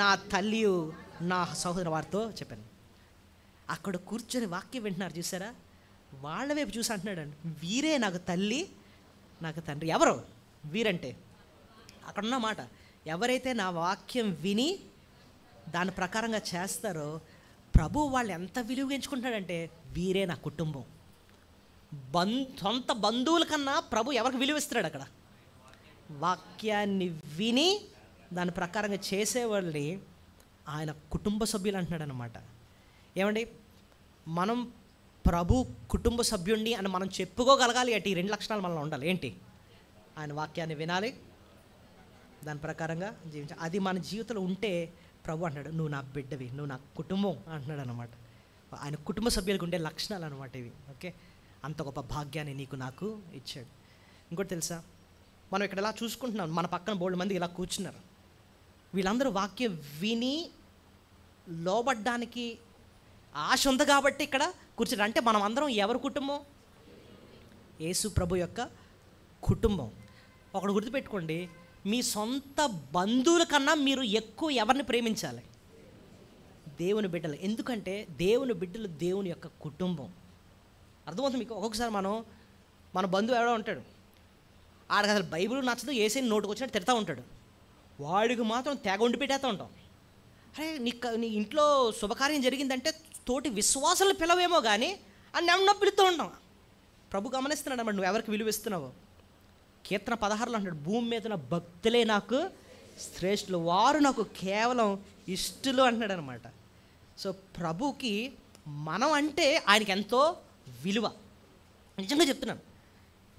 నా తల్లియు నా సహోదరు వారితో చెప్పాను. అక్కడ కూర్చొని వాక్యం వింటున్నారు చూసారా, వాళ్ళ వైపు చూసి అంటున్నాడు అండి, వీరే నాకు తల్లి నాకు తండ్రి. ఎవరు వీరంటే? అక్కడున్న మాట, ఎవరైతే నా వాక్యం విని దాని ప్రకారంగా చేస్తారో ప్రభు వాళ్ళు ఎంత విలువ ఎంచుకుంటాడంటే, వీరే నా కుటుంబం. సొంత బంధువుల కన్నా ప్రభు ఎవరికి విలువ ఇస్తున్నాడు? అక్కడ వాక్యాన్ని విని దాని ప్రకారంగా చేసేవాళ్ళని ఆయన కుటుంబ సభ్యులు అంటున్నాడు అనమాట. ఏమండి, మనం ప్రభు కుటుంబ సభ్యుడిని అని మనం చెప్పుకోగలగాలి అంటే ఈ 2 లక్షణాలు మనలో ఉండాలి. ఏంటి? ఆయన వాక్యాన్ని వినాలి, దాని ప్రకారంగా జీవించాలి. అది మన జీవితంలో ఉంటే ప్రభు అంటున్నాడు, నువ్వు నా బిడ్డవి, నువ్వు నా కుటుంబం అంటున్నాడు అనమాట. ఆయన కుటుంబ సభ్యులకు ఉండే లక్షణాలు అనమాట ఇవి. ఓకే, అంత గొప్ప భాగ్యాన్ని నీకు నాకు ఇచ్చాడు. ఇంకోటి తెలుసా, మనం ఇక్కడ ఇలా చూసుకుంటున్నాం, మన పక్కన బోల్డ్ మంది ఇలా కూర్చున్నారు. వీళ్ళందరూ వాక్యం విని లోబడ్డానికి ఆశ ఉంది కాబట్టి ఇక్కడ కూర్చున్నారు. అంటే మనం అందరం ఎవరి కుటుంబం? యేసు ప్రభు యొక్క కుటుంబం. ఒకడు గుర్తుపెట్టుకోండి, మీ సొంత బంధువుల కన్నా మీరు ఎక్కువ ఎవరిని ప్రేమించాలి? దేవుని బిడ్డలు. ఎందుకంటే దేవుని బిడ్డలు దేవుని యొక్క కుటుంబం. అర్థమవుతుంది మీకు? ఒక్కొక్కసారి మన బంధువు ఎవడో ఉంటాడు, ఆడికి అసలు బైబిల్ నచ్చదు, ఏసైని నోటుకు వచ్చినట్టు తిడతా ఉంటాడు. వాడికి మాత్రం తెగ వండి పెట్టేస్తూ ఉంటాం. అరే నీ ఇంట్లో శుభకార్యం జరిగిందంటే తోటి విశ్వాసాలు పిలవేమో కానీ అని నెమ్మ పిలుస్తూ ఉంటాం. ప్రభు గమనిస్తున్నాడు అన్నమాట, నువ్వు ఎవరికి విలువ ఇస్తున్నావు. కీర్తన 16లో అంటాడు, భూమి మీద ఉన్న భక్తులే నాకు శ్రేష్ఠులు, వారు నాకు కేవలం ఇష్టలు అంటున్నాడు అనమాట. సో ప్రభుకి మనం అంటే ఆయనకి ఎంతో విలువ. నిజంగా చెప్తున్నాను,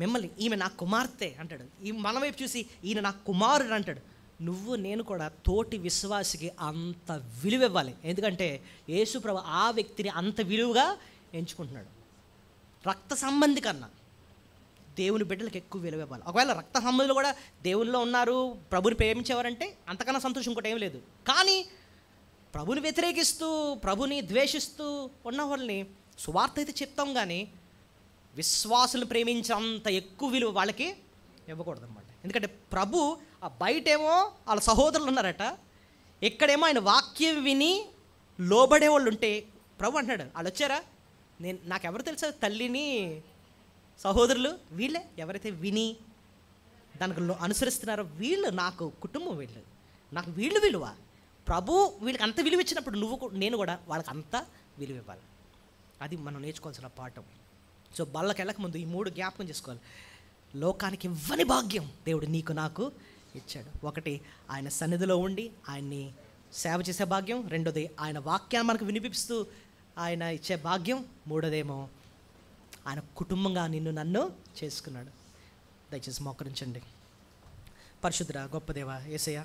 మిమ్మల్ని ఈమె నా కుమార్తె అంటాడు, ఈ మన వైపు చూసి ఈయన నా కుమారుడు అంటాడు. నువ్వు నేను కూడా తోటి విశ్వాసికి అంత విలువ ఇవ్వాలి. ఎందుకంటే యేసు ప్రభు ఆ వ్యక్తిని అంత విలువగా ఎంచుకుంటున్నాడు. రక్త సంబంధి కన్నా దేవుని బిడ్డలకు ఎక్కువ విలువ ఇవ్వాలి. ఒకవేళ రక్త సంబంధులు కూడా దేవునిలో ఉన్నారు, ప్రభుని ప్రేమించేవారంటే అంతకన్నా సంతోషం ఇంకోటి ఏం లేదు. కానీ ప్రభుని వ్యతిరేకిస్తూ ప్రభుని ద్వేషిస్తూ ఉన్న వాళ్ళని సువార్త అయితే చెప్తాం, కానీ విశ్వాసులు ప్రేమించేంత ఎక్కువ విలువ వాళ్ళకి ఇవ్వకూడదు అనమాట. ఎందుకంటే ప్రభు ఆ బయటేమో వాళ్ళ సహోదరులు ఉన్నారట, ఇక్కడేమో ఆయన వాక్యం విని లోబడే వాళ్ళు ఉంటే ప్రభు అంటున్నాడు, వాళ్ళు వచ్చారా, నాకెవరు తెలుసా తల్లిని సహోదరులు వీళ్ళే, ఎవరైతే విని దానికి అనుసరిస్తున్నారో వీళ్ళు నాకు కుటుంబం, వీళ్ళు నాకు వీళ్ళు విలువ. ప్రభు వీళ్ళకి అంత విలువ ఇచ్చినప్పుడు నేను కూడా వాళ్ళకి అంత విలువ ఇవ్వాలి. అది మనం నేర్చుకోవాల్సిన పాఠం. సో బళ్ళకి వెళ్ళక ముందు ఈ 3 జ్ఞాపకం చేసుకోవాలి. లోకానికి ఇవ్వని భాగ్యం దేవుడు నీకు నాకు ఇచ్చాడు. ఒకటి, ఆయన సన్నిధిలో ఉండి ఆయన్ని సేవ చేసే భాగ్యం. రెండోది, ఆయన వాక్యాన్ని మనకు వినిపిస్తూ ఆయన ఇచ్చే భాగ్యం. మూడోదేమో ఆయన కుటుంబంగా నిన్ను నన్ను చేసుకున్నాడు. దయచేసి మోకరించండి. పరిశుద్ధ గొప్ప దేవా యేసయ్య,